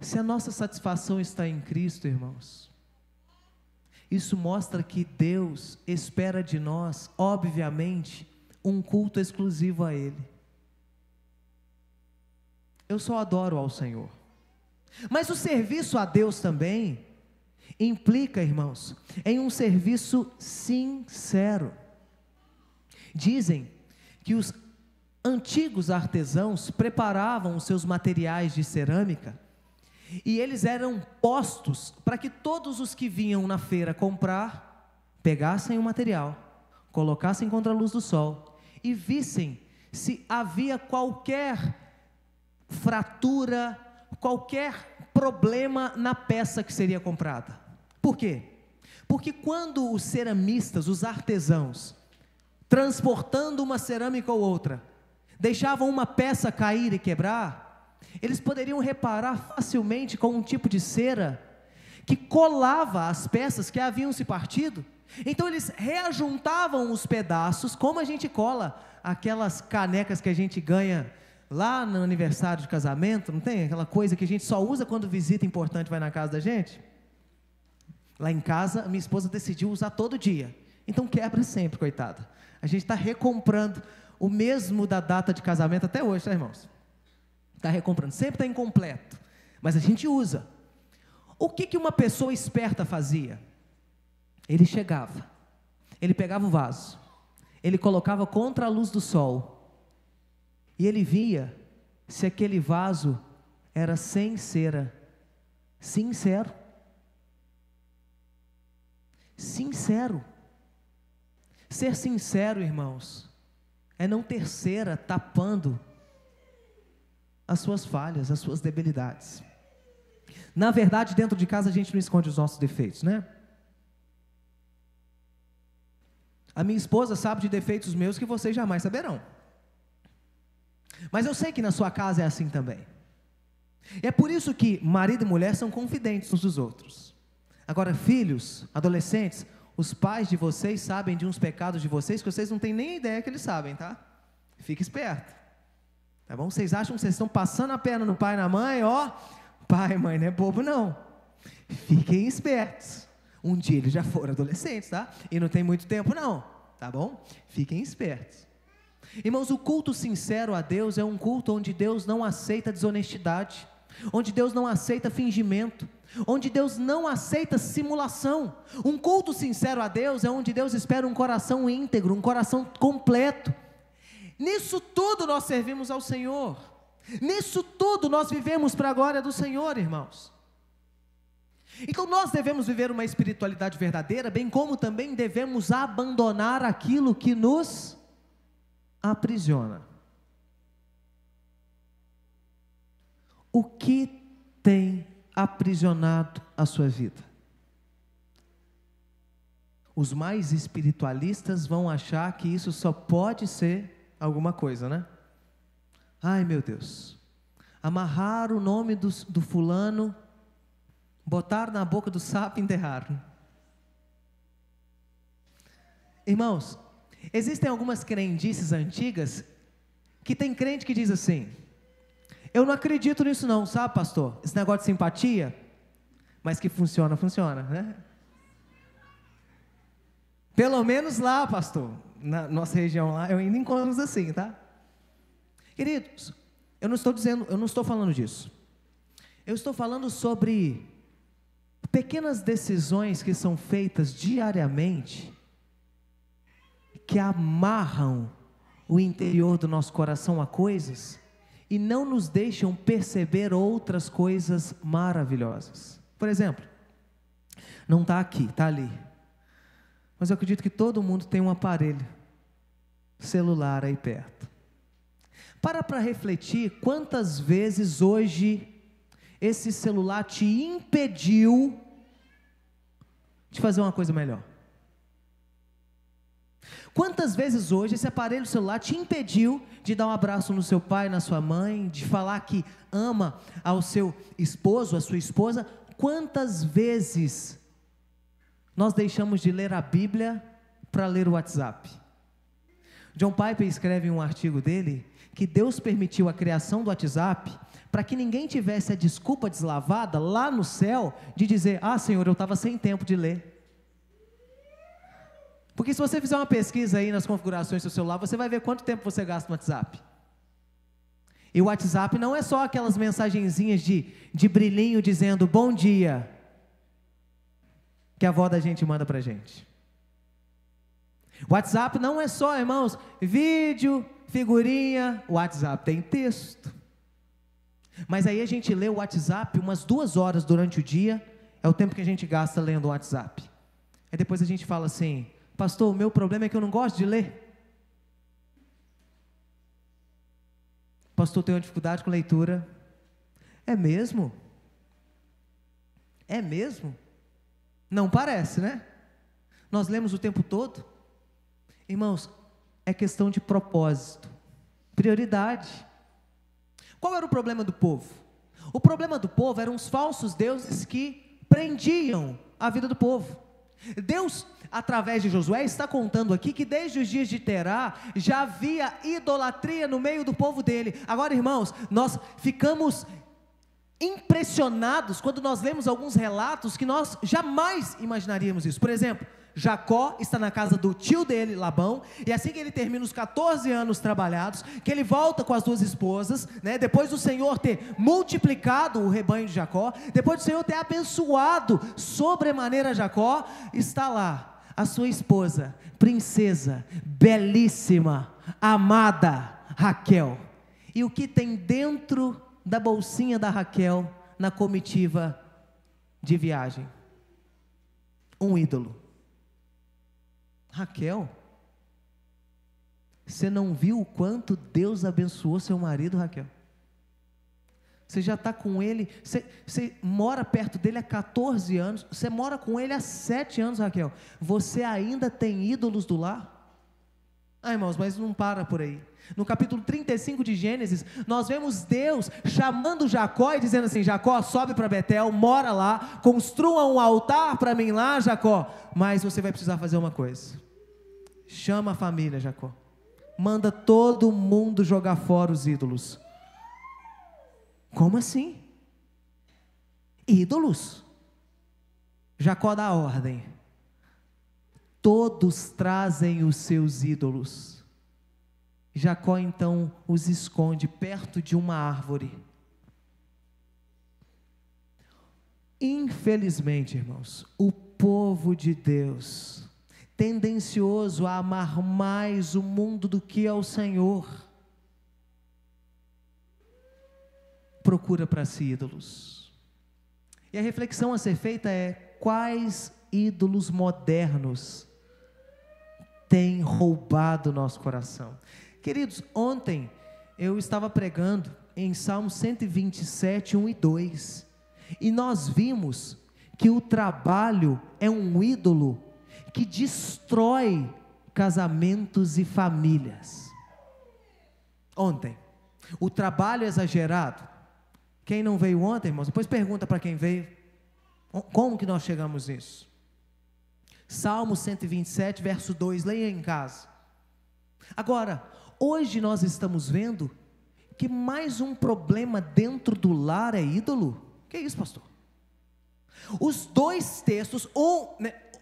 Se a nossa satisfação está em Cristo, irmãos, isso mostra que Deus espera de nós, obviamente, um culto exclusivo a Ele. Eu só adoro ao Senhor. Mas o serviço a Deus também implica, irmãos, em um serviço sincero. Dizem que os antigos artesãos preparavam os seus materiais de cerâmica e eles eram postos para que todos os que vinham na feira comprar, pegassem o material, colocassem contra a luz do sol e vissem se havia qualquer fratura, qualquer problema na peça que seria comprada. Por quê? Porque quando os ceramistas, os artesãos, transportando uma cerâmica ou outra, deixavam uma peça cair e quebrar, eles poderiam reparar facilmente com um tipo de cera que colava as peças que haviam se partido. Então eles reajuntavam os pedaços, como a gente cola aquelas canecas que a gente ganha lá no aniversário de casamento, não tem? Aquela coisa que a gente só usa quando visita importante vai na casa da gente. Lá em casa, a minha esposa decidiu usar todo dia, então quebra sempre, coitada. A gente está recomprando o mesmo da data de casamento até hoje, tá, irmãos? Está recomprando, sempre está incompleto, mas a gente usa. O que uma pessoa esperta fazia? Ele chegava, ele pegava o vaso, ele colocava contra a luz do sol, e ele via se aquele vaso era sem cera, sincero. Sincero. Ser sincero, irmãos, é não ter cera tapando as suas falhas, as suas debilidades. Na verdade, dentro de casa a gente não esconde os nossos defeitos, né? A minha esposa sabe de defeitos meus que vocês jamais saberão. Mas eu sei que na sua casa é assim também. E é por isso que marido e mulher são confidentes uns dos outros. Agora, filhos, adolescentes, os pais de vocês sabem de uns pecados de vocês que vocês não têm nem ideia que eles sabem, tá? Fique esperto, tá bom? Vocês acham que vocês estão passando a perna no pai e na mãe, ó, pai e mãe não é bobo não. Fiquem espertos. Um dia eles já foram adolescentes, tá? E não tem muito tempo não, tá bom? Fiquem espertos. Irmãos, o culto sincero a Deus é um culto onde Deus não aceita desonestidade, onde Deus não aceita fingimento, onde Deus não aceita simulação. Um culto sincero a Deus é onde Deus espera um coração íntegro, um coração completo. Nisso tudo nós servimos ao Senhor, nisso tudo nós vivemos para a glória do Senhor, irmãos. Então nós devemos viver uma espiritualidade verdadeira, bem como também devemos abandonar aquilo que nos aprisiona. O que tem aprisionado a sua vida. Os mais espiritualistas vão achar que isso só pode ser alguma coisa, né? Ai, meu Deus, amarrar o nome do fulano, botar na boca do sapo e enterrar. Irmãos, existem algumas crendices antigas, que tem crente que diz assim: eu não acredito nisso não, sabe, pastor? Esse negócio de simpatia, mas que funciona, funciona, né? Pelo menos lá, pastor, na nossa região lá, eu ainda encontro uns assim, tá? Queridos, eu não estou falando disso. Eu estou falando sobre pequenas decisões que são feitas diariamente, que amarram o interior do nosso coração a coisas e não nos deixam perceber outras coisas maravilhosas. Por exemplo, não está aqui, está ali, mas eu acredito que todo mundo tem um aparelho celular aí perto. Para refletir quantas vezes hoje esse celular te impediu de fazer uma coisa melhor. Quantas vezes hoje esse aparelho celular te impediu de dar um abraço no seu pai, na sua mãe, de falar que ama ao seu esposo, à sua esposa? Quantas vezes nós deixamos de ler a Bíblia para ler o WhatsApp? John Piper escreve em um artigo dele que Deus permitiu a criação do WhatsApp para que ninguém tivesse a desculpa deslavada lá no céu de dizer: ah, Senhor, eu estava sem tempo de ler. Porque se você fizer uma pesquisa aí nas configurações do seu celular, você vai ver quanto tempo você gasta no WhatsApp. E o WhatsApp não é só aquelas mensagenzinhas de brilhinho dizendo bom dia, que a avó da gente manda pra gente. O WhatsApp não é só, irmãos, vídeo, figurinha. O WhatsApp tem texto. Mas aí a gente lê o WhatsApp umas 2 horas durante o dia, é o tempo que a gente gasta lendo o WhatsApp. Aí depois a gente fala assim: pastor, o meu problema é que eu não gosto de ler. Pastor, tenho uma dificuldade com leitura. É mesmo? É mesmo? Não parece, né? Nós lemos o tempo todo. Irmãos, é questão de propósito, prioridade. Qual era o problema do povo? O problema do povo eram os falsos deuses que prendiam a vida do povo. Deus, através de Josué, está contando aqui que desde os dias de Terá, já havia idolatria no meio do povo dele. Agora, irmãos, nós ficamos impressionados quando nós lemos alguns relatos que nós jamais imaginaríamos isso. Por exemplo, Jacó está na casa do tio dele, Labão, e assim que ele termina os 14 anos trabalhados, que ele volta com as 2 esposas, né? Depois do Senhor ter multiplicado o rebanho de Jacó, depois do Senhor ter abençoado sobremaneira Jacó, está lá a sua esposa, princesa, belíssima, amada, Raquel. E o que tem dentro da bolsinha da Raquel na comitiva de viagem? Um ídolo. Raquel, você não viu o quanto Deus abençoou seu marido, Raquel? Você já está com ele, você mora perto dele há 14 anos, você mora com ele há 7 anos, Raquel. Você ainda tem ídolos do lar? Ah, irmãos, mas não para por aí. No capítulo 35 de Gênesis, nós vemos Deus chamando Jacó e dizendo assim: Jacó, sobe para Betel, mora lá, construa um altar para mim lá, Jacó, mas você vai precisar fazer uma coisa. Chama a família, Jacó, manda todo mundo jogar fora os ídolos. Como assim? Ídolos? Jacó dá a ordem, todos trazem os seus ídolos. Jacó então os esconde perto de uma árvore. Infelizmente, irmãos, o povo de Deus, tendencioso a amar mais o mundo do que ao Senhor, procura para si ídolos. E a reflexão a ser feita é: quais ídolos modernos têm roubado o nosso coração? Queridos, ontem eu estava pregando em Salmo 127, 1 e 2, E nós vimos que o trabalho é um ídolo que destrói casamentos e famílias. Ontem, o trabalho exagerado. Quem não veio ontem, irmãos, depois pergunta para quem veio, como que nós chegamos nisso? Salmo 127, verso 2, leia em casa. Agora, hoje nós estamos vendo que mais um problema dentro do lar é ídolo. Que é isso, pastor? Os dois textos,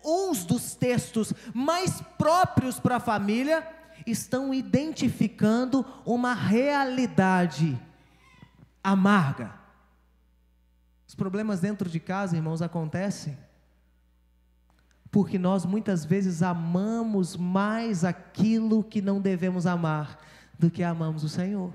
uns dos textos mais próprios para a família, estão identificando uma realidade amarga. Os problemas dentro de casa, irmãos, acontecem porque nós muitas vezes amamos mais aquilo que não devemos amar do que amamos o Senhor.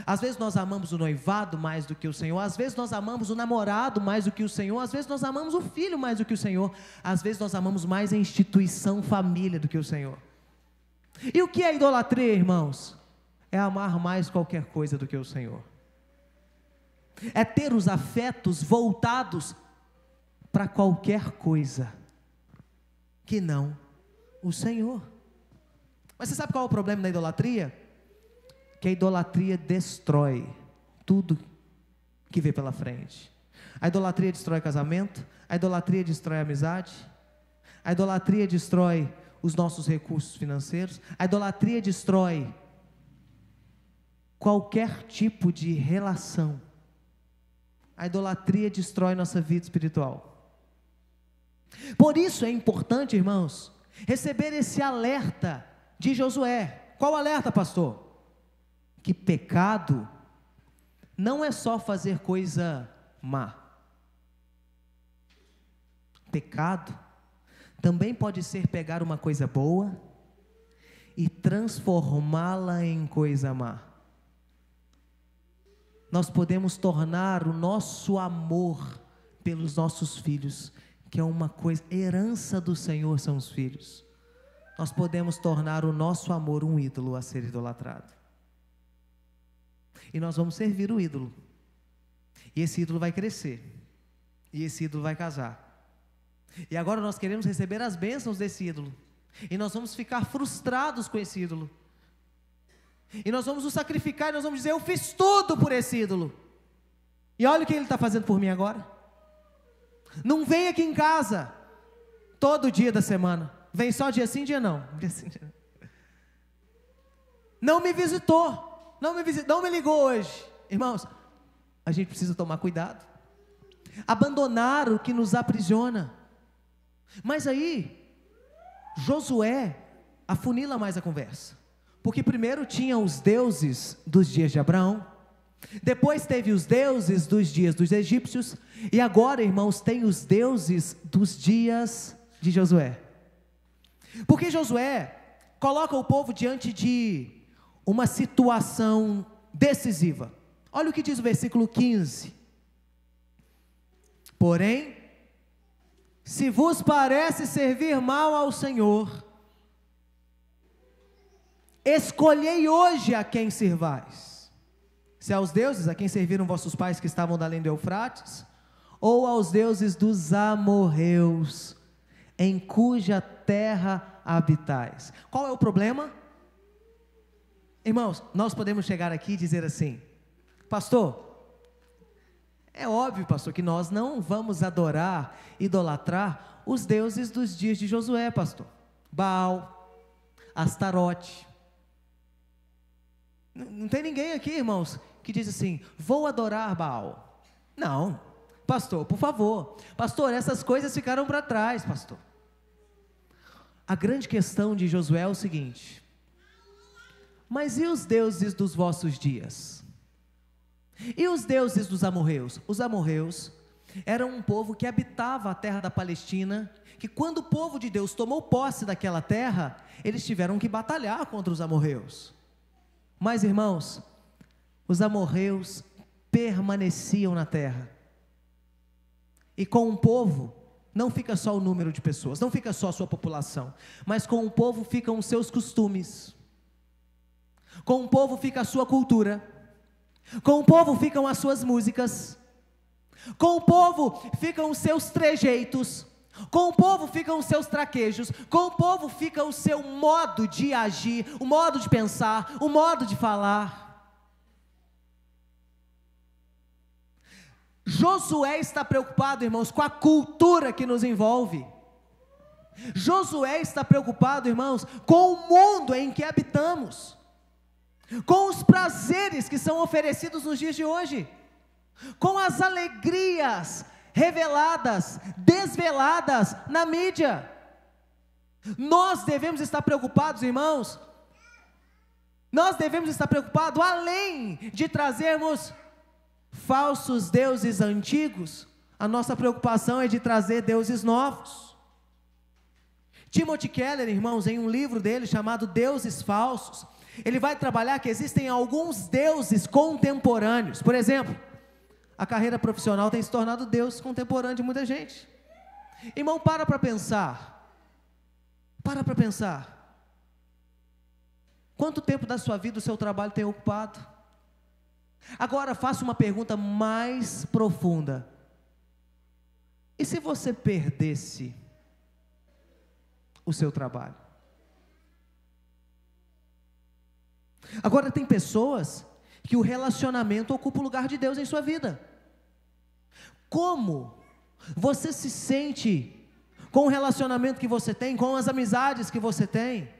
Às vezes nós amamos o noivado mais do que o Senhor, às vezes nós amamos o namorado mais do que o Senhor, às vezes nós amamos o filho mais do que o Senhor, às vezes nós amamos mais a instituição família do que o Senhor. E o que é idolatria, irmãos? É amar mais qualquer coisa do que o Senhor. É ter os afetos voltados para qualquer coisa que não o Senhor. Mas você sabe qual é o problema da idolatria? Que a idolatria destrói tudo que vê pela frente. A idolatria destrói casamento, a idolatria destrói a amizade, a idolatria destrói os nossos recursos financeiros, a idolatria destrói qualquer tipo de relação. A idolatria destrói nossa vida espiritual. Por isso é importante, irmãos, receber esse alerta de Josué. Qual alerta, pastor? Que pecado não é só fazer coisa má. Pecado também pode ser pegar uma coisa boa e transformá-la em coisa má. Nós podemos tornar o nosso amor pelos nossos filhos, que é uma coisa, herança do Senhor são os filhos. Nós podemos tornar o nosso amor um ídolo a ser idolatrado. E nós vamos servir o ídolo. E esse ídolo vai crescer. E esse ídolo vai casar. E agora nós queremos receber as bênçãos desse ídolo. E nós vamos ficar frustrados com esse ídolo. E nós vamos nos sacrificar e nós vamos dizer: eu fiz tudo por esse ídolo. E olha o que ele está fazendo por mim agora. Não vem aqui em casa todo dia da semana. Vem só dia sim, dia não. Dia sim, dia não. Não me visitou. Não me ligou hoje. Irmãos, a gente precisa tomar cuidado. Abandonar o que nos aprisiona. Mas aí, Josué afunila mais a conversa. Porque primeiro tinha os deuses dos dias de Abraão, depois teve os deuses dos dias dos egípcios, e agora, irmãos, tem os deuses dos dias de Josué. Porque Josué coloca o povo diante de uma situação decisiva. Olha o que diz o versículo 15. Porém, se vos parece servir mal ao Senhor, escolhei hoje a quem servais, se aos deuses a quem serviram vossos pais que estavam da além do Eufrates, ou aos deuses dos amorreus, em cuja terra habitais. Qual é o problema? Irmãos, nós podemos chegar aqui e dizer assim: pastor, é óbvio, pastor, que nós não vamos adorar, idolatrar os deuses dos dias de Josué, pastor. Baal, Astarote. Não tem ninguém aqui, irmãos, que diz assim: vou adorar Baal. Não, pastor, por favor. Pastor, essas coisas ficaram para trás, pastor. A grande questão de Josué é o seguinte: mas e os deuses dos vossos dias? E os deuses dos amorreus? Os amorreus eram um povo que habitava a terra da Palestina, que quando o povo de Deus tomou posse daquela terra, eles tiveram que batalhar contra os amorreus. Mas, irmãos, os amorreus permaneciam na terra. E com o povo, não fica só o número de pessoas, não fica só a sua população, mas com o povo ficam os seus costumes, com o povo fica a sua cultura, com o povo ficam as suas músicas, Com o povo ficam os seus trejeitos, com o povo ficam os seus traquejos, com o povo fica o seu modo de agir, o modo de pensar, o modo de falar. Josué está preocupado, irmãos, com a cultura que nos envolve. Josué está preocupado, irmãos, com o mundo em que habitamos, com os prazeres que são oferecidos nos dias de hoje, com as alegrias reveladas, desveladas na mídia. Nós devemos estar preocupados, irmãos, nós devemos estar preocupados, além de trazermos falsos deuses antigos, a nossa preocupação é de trazer deuses novos. Timothy Keller, irmãos, em um livro dele chamado Deuses Falsos, ele vai trabalhar que existem alguns deuses contemporâneos. Por exemplo, a carreira profissional tem se tornado Deus contemporâneo de muita gente. Irmão, para pensar. Quanto tempo da sua vida o seu trabalho tem ocupado? Agora faça uma pergunta mais profunda. E se você perdesse o seu trabalho? Agora tem pessoas que o relacionamento ocupa o lugar de Deus em sua vida. Como você se sente com o relacionamento que você tem, com as amizades que você tem?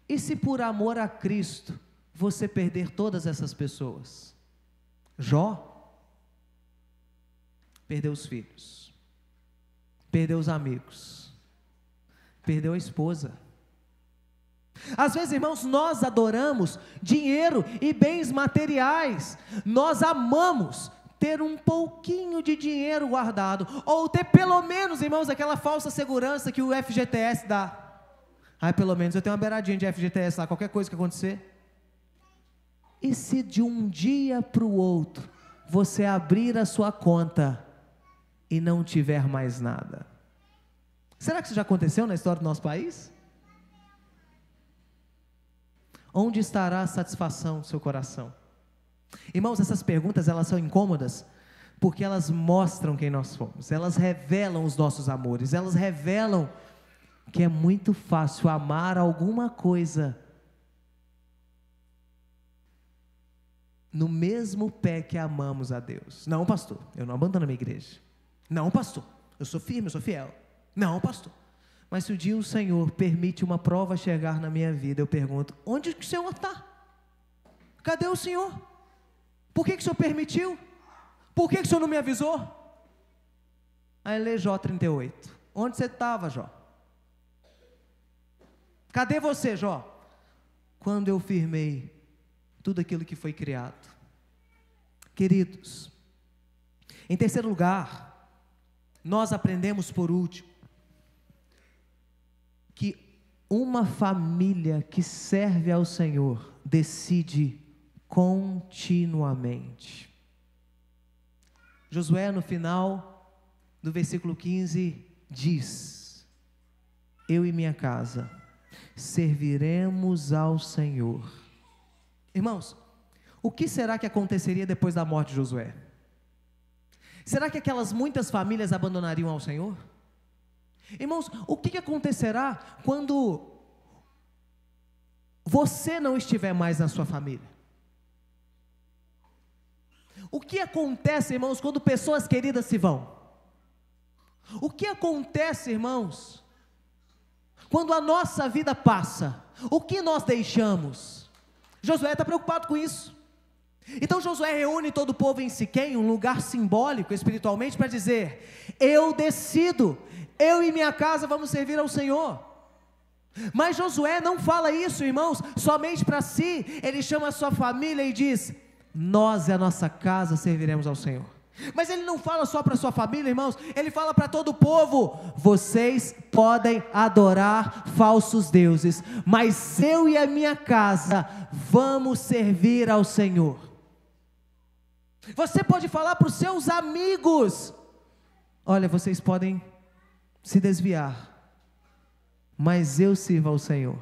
E se por amor a Cristo você perder todas essas pessoas? Jó perdeu os filhos, perdeu os amigos, perdeu a esposa. Às vezes, irmãos, nós adoramos dinheiro e bens materiais, nós amamos ter um pouquinho de dinheiro guardado, ou ter pelo menos, irmãos, aquela falsa segurança que o FGTS dá. Pelo menos eu tenho uma beiradinha de FGTS lá, qualquer coisa que acontecer. E se de um dia para o outro, você abrir a sua conta e não tiver mais nada? Será que isso já aconteceu na história do nosso país? Onde estará a satisfação do seu coração? Irmãos, essas perguntas, elas são incômodas, porque elas mostram quem nós somos, elas revelam os nossos amores, elas revelam que é muito fácil amar alguma coisa no mesmo pé que amamos a Deus. Não, pastor, eu não abandono a minha igreja. Não, pastor, eu sou firme, eu sou fiel. Não, pastor. Mas se um dia o Senhor permite uma prova chegar na minha vida, eu pergunto: onde que o Senhor está? Cadê o Senhor? Por que o Senhor permitiu? Por que o Senhor não me avisou? Aí lê Jó 38. Onde você estava, Jó? Cadê você, Jó? Quando eu firmei tudo aquilo que foi criado. Queridos, em terceiro lugar, nós aprendemos por último, que uma família que serve ao Senhor decide continuamente. Josué, no final do versículo 15, diz: eu e minha casa serviremos ao Senhor. Irmãos, o que será que aconteceria depois da morte de Josué? Será que aquelas muitas famílias abandonariam ao Senhor? Irmãos, o que acontecerá quando você não estiver mais na sua família? O que acontece, irmãos, quando pessoas queridas se vão? O que acontece, irmãos, quando a nossa vida passa? O que nós deixamos? Josué está preocupado com isso. Então Josué reúne todo o povo em Siquém, um lugar simbólico espiritualmente, para dizer: eu decido, eu e minha casa vamos servir ao Senhor. Mas Josué não fala isso, irmãos, somente para si. Ele chama a sua família e diz: nós e a nossa casa serviremos ao Senhor. Mas ele não fala só para a sua família, irmãos, ele fala para todo o povo: vocês podem adorar falsos deuses, mas eu e a minha casa vamos servir ao Senhor. Você pode falar para os seus amigos: olha, vocês podem se desviar, mas eu sirvo ao Senhor.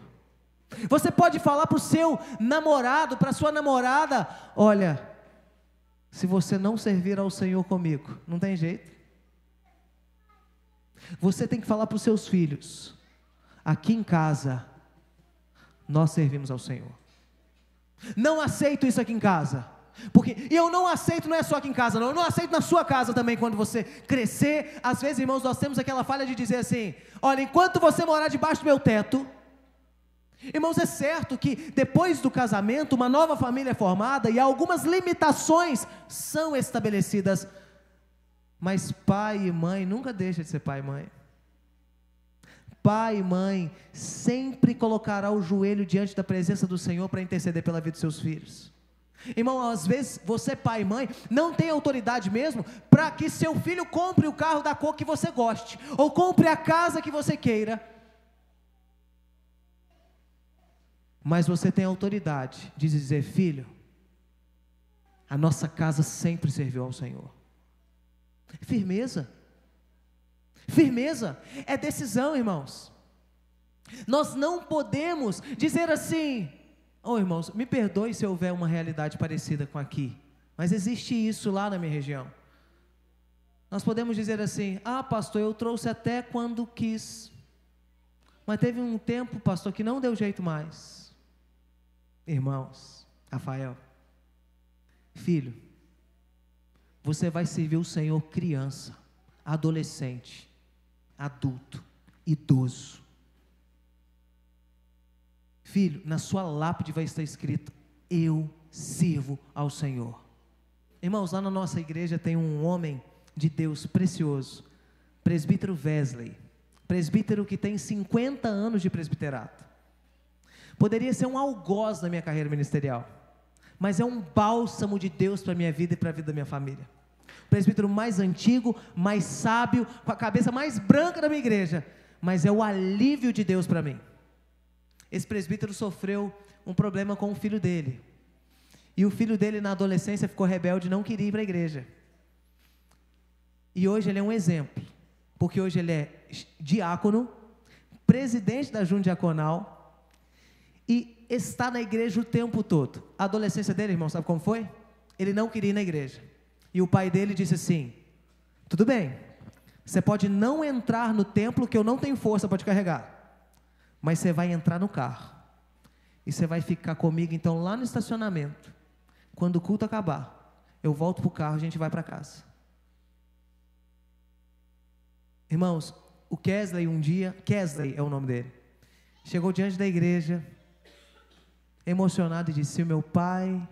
Você pode falar para o seu namorado, para a sua namorada: olha, se você não servir ao Senhor comigo, não tem jeito. Você tem que falar para os seus filhos: aqui em casa, nós servimos ao Senhor. Não aceito isso aqui em casa. E eu não aceito, não é só aqui em casa, não. Eu não aceito na sua casa também, quando você crescer. Às vezes, irmãos, nós temos aquela falha de dizer assim: olha, enquanto você morar debaixo do meu teto. Irmãos, é certo que depois do casamento, uma nova família é formada e algumas limitações são estabelecidas. Mas pai e mãe nunca deixa de ser pai e mãe. Pai e mãe sempre colocará o joelho diante da presença do Senhor para interceder pela vida dos seus filhos. Irmão, às vezes você, pai e mãe, não tem autoridade mesmo para que seu filho compre o carro da cor que você goste, ou compre a casa que você queira. Mas você tem autoridade de dizer: filho, a nossa casa sempre serviu ao Senhor. Firmeza. Firmeza é decisão, irmãos. Nós não podemos dizer assim: oh, irmãos, me perdoe se houver uma realidade parecida com aqui, mas existe isso lá na minha região. Nós podemos dizer assim: ah, pastor, eu trouxe até quando quis, mas teve um tempo, pastor, que não deu jeito mais. Irmãos, Rafael, filho, você vai servir o Senhor criança, adolescente, adulto, idoso. Filho, na sua lápide vai estar escrito: eu sirvo ao Senhor. Irmãos, lá na nossa igreja tem um homem de Deus precioso, presbítero Wesley, presbítero que tem 50 anos de presbiterato. Poderia ser um algoz na minha carreira ministerial, mas é um bálsamo de Deus para a minha vida e para a vida da minha família. O presbítero mais antigo, mais sábio, com a cabeça mais branca da minha igreja, mas é o alívio de Deus para mim. Esse presbítero sofreu um problema com o filho dele, e o filho dele na adolescência ficou rebelde e não queria ir para a igreja. E hoje ele é um exemplo, porque hoje ele é diácono, presidente da junta diaconal, e está na igreja o tempo todo. A adolescência dele, irmão, sabe como foi? Ele não queria ir na igreja, e o pai dele disse assim: tudo bem, você pode não entrar no templo, que eu não tenho força para te carregar, mas você vai entrar no carro, e você vai ficar comigo então lá no estacionamento. Quando o culto acabar, eu volto para o carro, a gente vai para casa. Irmãos, o Kesley um dia, Kesley é o nome dele, chegou diante da igreja, emocionado, e disse: se o meu pai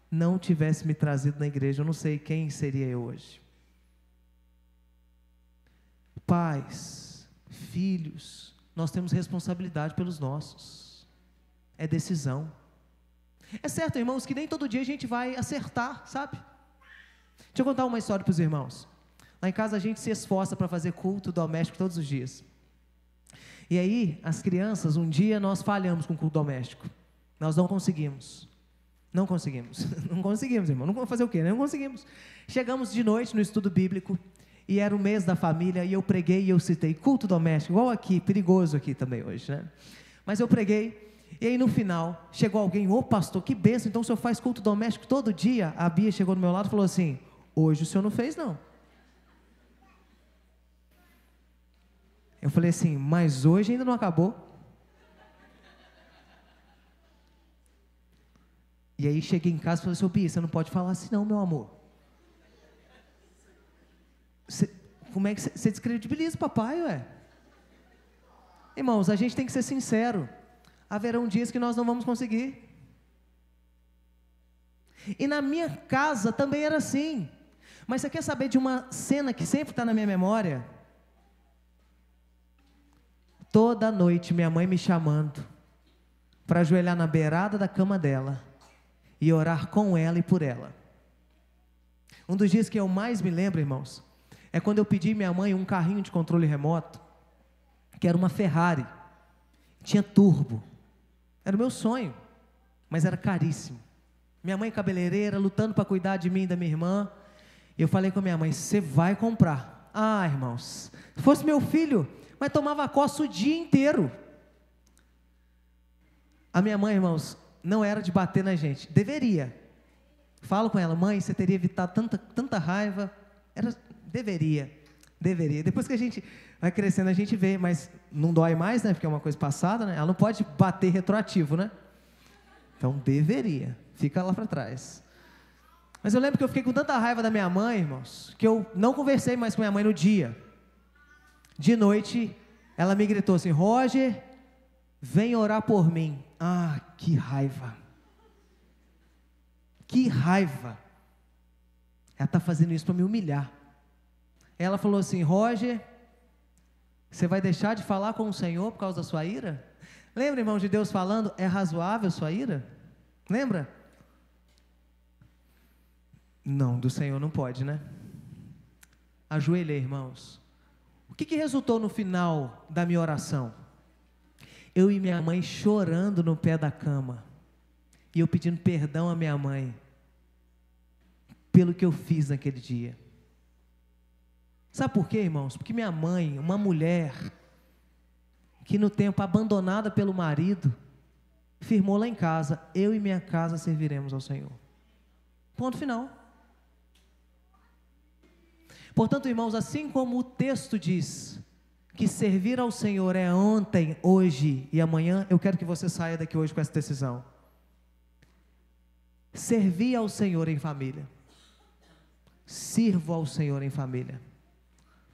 não tivesse me trazido na igreja, eu não sei quem seria eu hoje. Pais, filhos, nós temos responsabilidade pelos nossos, é decisão. É certo, irmãos, que nem todo dia a gente vai acertar, sabe? Deixa eu contar uma história para os irmãos. Lá em casa a gente se esforça para fazer culto doméstico todos os dias. E aí, as crianças, um dia nós falhamos com o culto doméstico. Nós não conseguimos. Não conseguimos, irmão. Não vamos fazer o quê? Não conseguimos. Chegamos de noite no estudo bíblico, e era o mês da família, e eu preguei e eu citei culto doméstico, igual aqui, perigoso aqui também hoje, né? Mas eu preguei, e aí no final, chegou alguém: ô pastor, que bênção, então o senhor faz culto doméstico todo dia? A Bia chegou do meu lado e falou assim: hoje o senhor não fez não. Eu falei assim: mas hoje ainda não acabou. E aí cheguei em casa e falei assim: ô Bia, você não pode falar assim não, meu amor. Como é que você descredibiliza o papai, ué? Irmãos, a gente tem que ser sincero. Haverão dias que nós não vamos conseguir. E na minha casa também era assim. Mas você quer saber de uma cena que sempre está na minha memória? Toda noite minha mãe me chamando para ajoelhar na beirada da cama dela e orar com ela e por ela. Um dos dias que eu mais me lembro, irmãos, é quando eu pedi minha mãe um carrinho de controle remoto, que era uma Ferrari, tinha turbo, era o meu sonho, mas era caríssimo. Minha mãe cabeleireira, lutando para cuidar de mim e da minha irmã, e eu falei com a minha mãe: você vai comprar. Ah, irmãos, se fosse meu filho, mas tomava coça o dia inteiro. A minha mãe, irmãos, não era de bater na gente, deveria, Falo com ela: mãe, você teria evitado tanta raiva. Deveria. Depois que a gente vai crescendo, a gente vê, mas não dói mais, né? Porque é uma coisa passada, né? Ela não pode bater retroativo, né? Então deveria. Fica lá para trás. Mas eu lembro que eu fiquei com tanta raiva da minha mãe, irmãos, que eu não conversei mais com minha mãe no dia. De noite, ela me gritou assim: Roger, vem orar por mim. Ah, que raiva. Que raiva. Ela está fazendo isso para me humilhar. Ela falou assim: Roger, você vai deixar de falar com o Senhor por causa da sua ira? Lembra, irmão, de Deus falando: é razoável sua ira? Lembra? Não, do Senhor não pode, né? Ajoelhei, irmãos. O que resultou no final da minha oração? Eu e minha mãe chorando no pé da cama. E eu pedindo perdão à minha mãe pelo que eu fiz naquele dia. Sabe por quê, irmãos? Porque minha mãe, uma mulher que no tempo abandonada pelo marido, firmou lá em casa: eu e minha casa serviremos ao Senhor. Ponto final. Portanto, irmãos, assim como o texto diz que servir ao Senhor é ontem, hoje e amanhã, eu quero que você saia daqui hoje com essa decisão. Servir ao Senhor em família. Sirvo ao Senhor em família.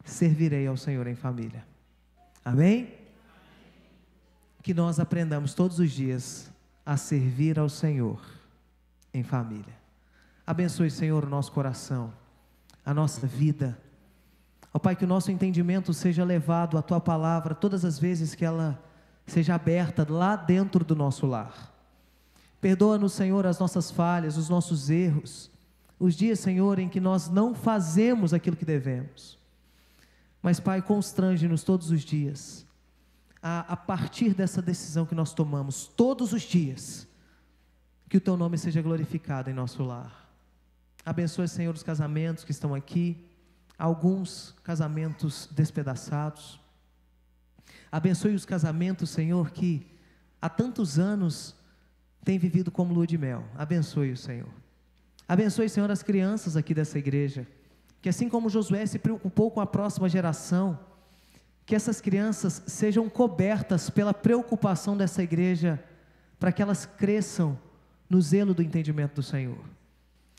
Servirei ao Senhor em família. Amém? Que nós aprendamos todos os dias a servir ao Senhor em família. Abençoe, Senhor, o nosso coração, a nossa vida. Ó Pai, que o nosso entendimento seja levado à Tua palavra todas as vezes que ela seja aberta lá dentro do nosso lar. Perdoa-nos, Senhor, as nossas falhas, os nossos erros, os dias, Senhor, em que nós não fazemos aquilo que devemos. Mas, Pai, constrange-nos todos os dias, a partir dessa decisão que nós tomamos, todos os dias, que o Teu nome seja glorificado em nosso lar. Abençoe, Senhor, os casamentos que estão aqui, alguns casamentos despedaçados. Abençoe os casamentos, Senhor, que há tantos anos têm vivido como lua de mel. Abençoe o Senhor. Abençoe, Senhor, as crianças aqui dessa igreja, que assim como Josué se preocupou com a próxima geração, que essas crianças sejam cobertas pela preocupação dessa igreja, para que elas cresçam no zelo do entendimento do Senhor.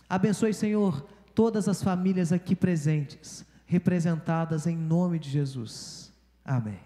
Abençoe, Senhor, todas as famílias aqui presentes, representadas em nome de Jesus. Amém.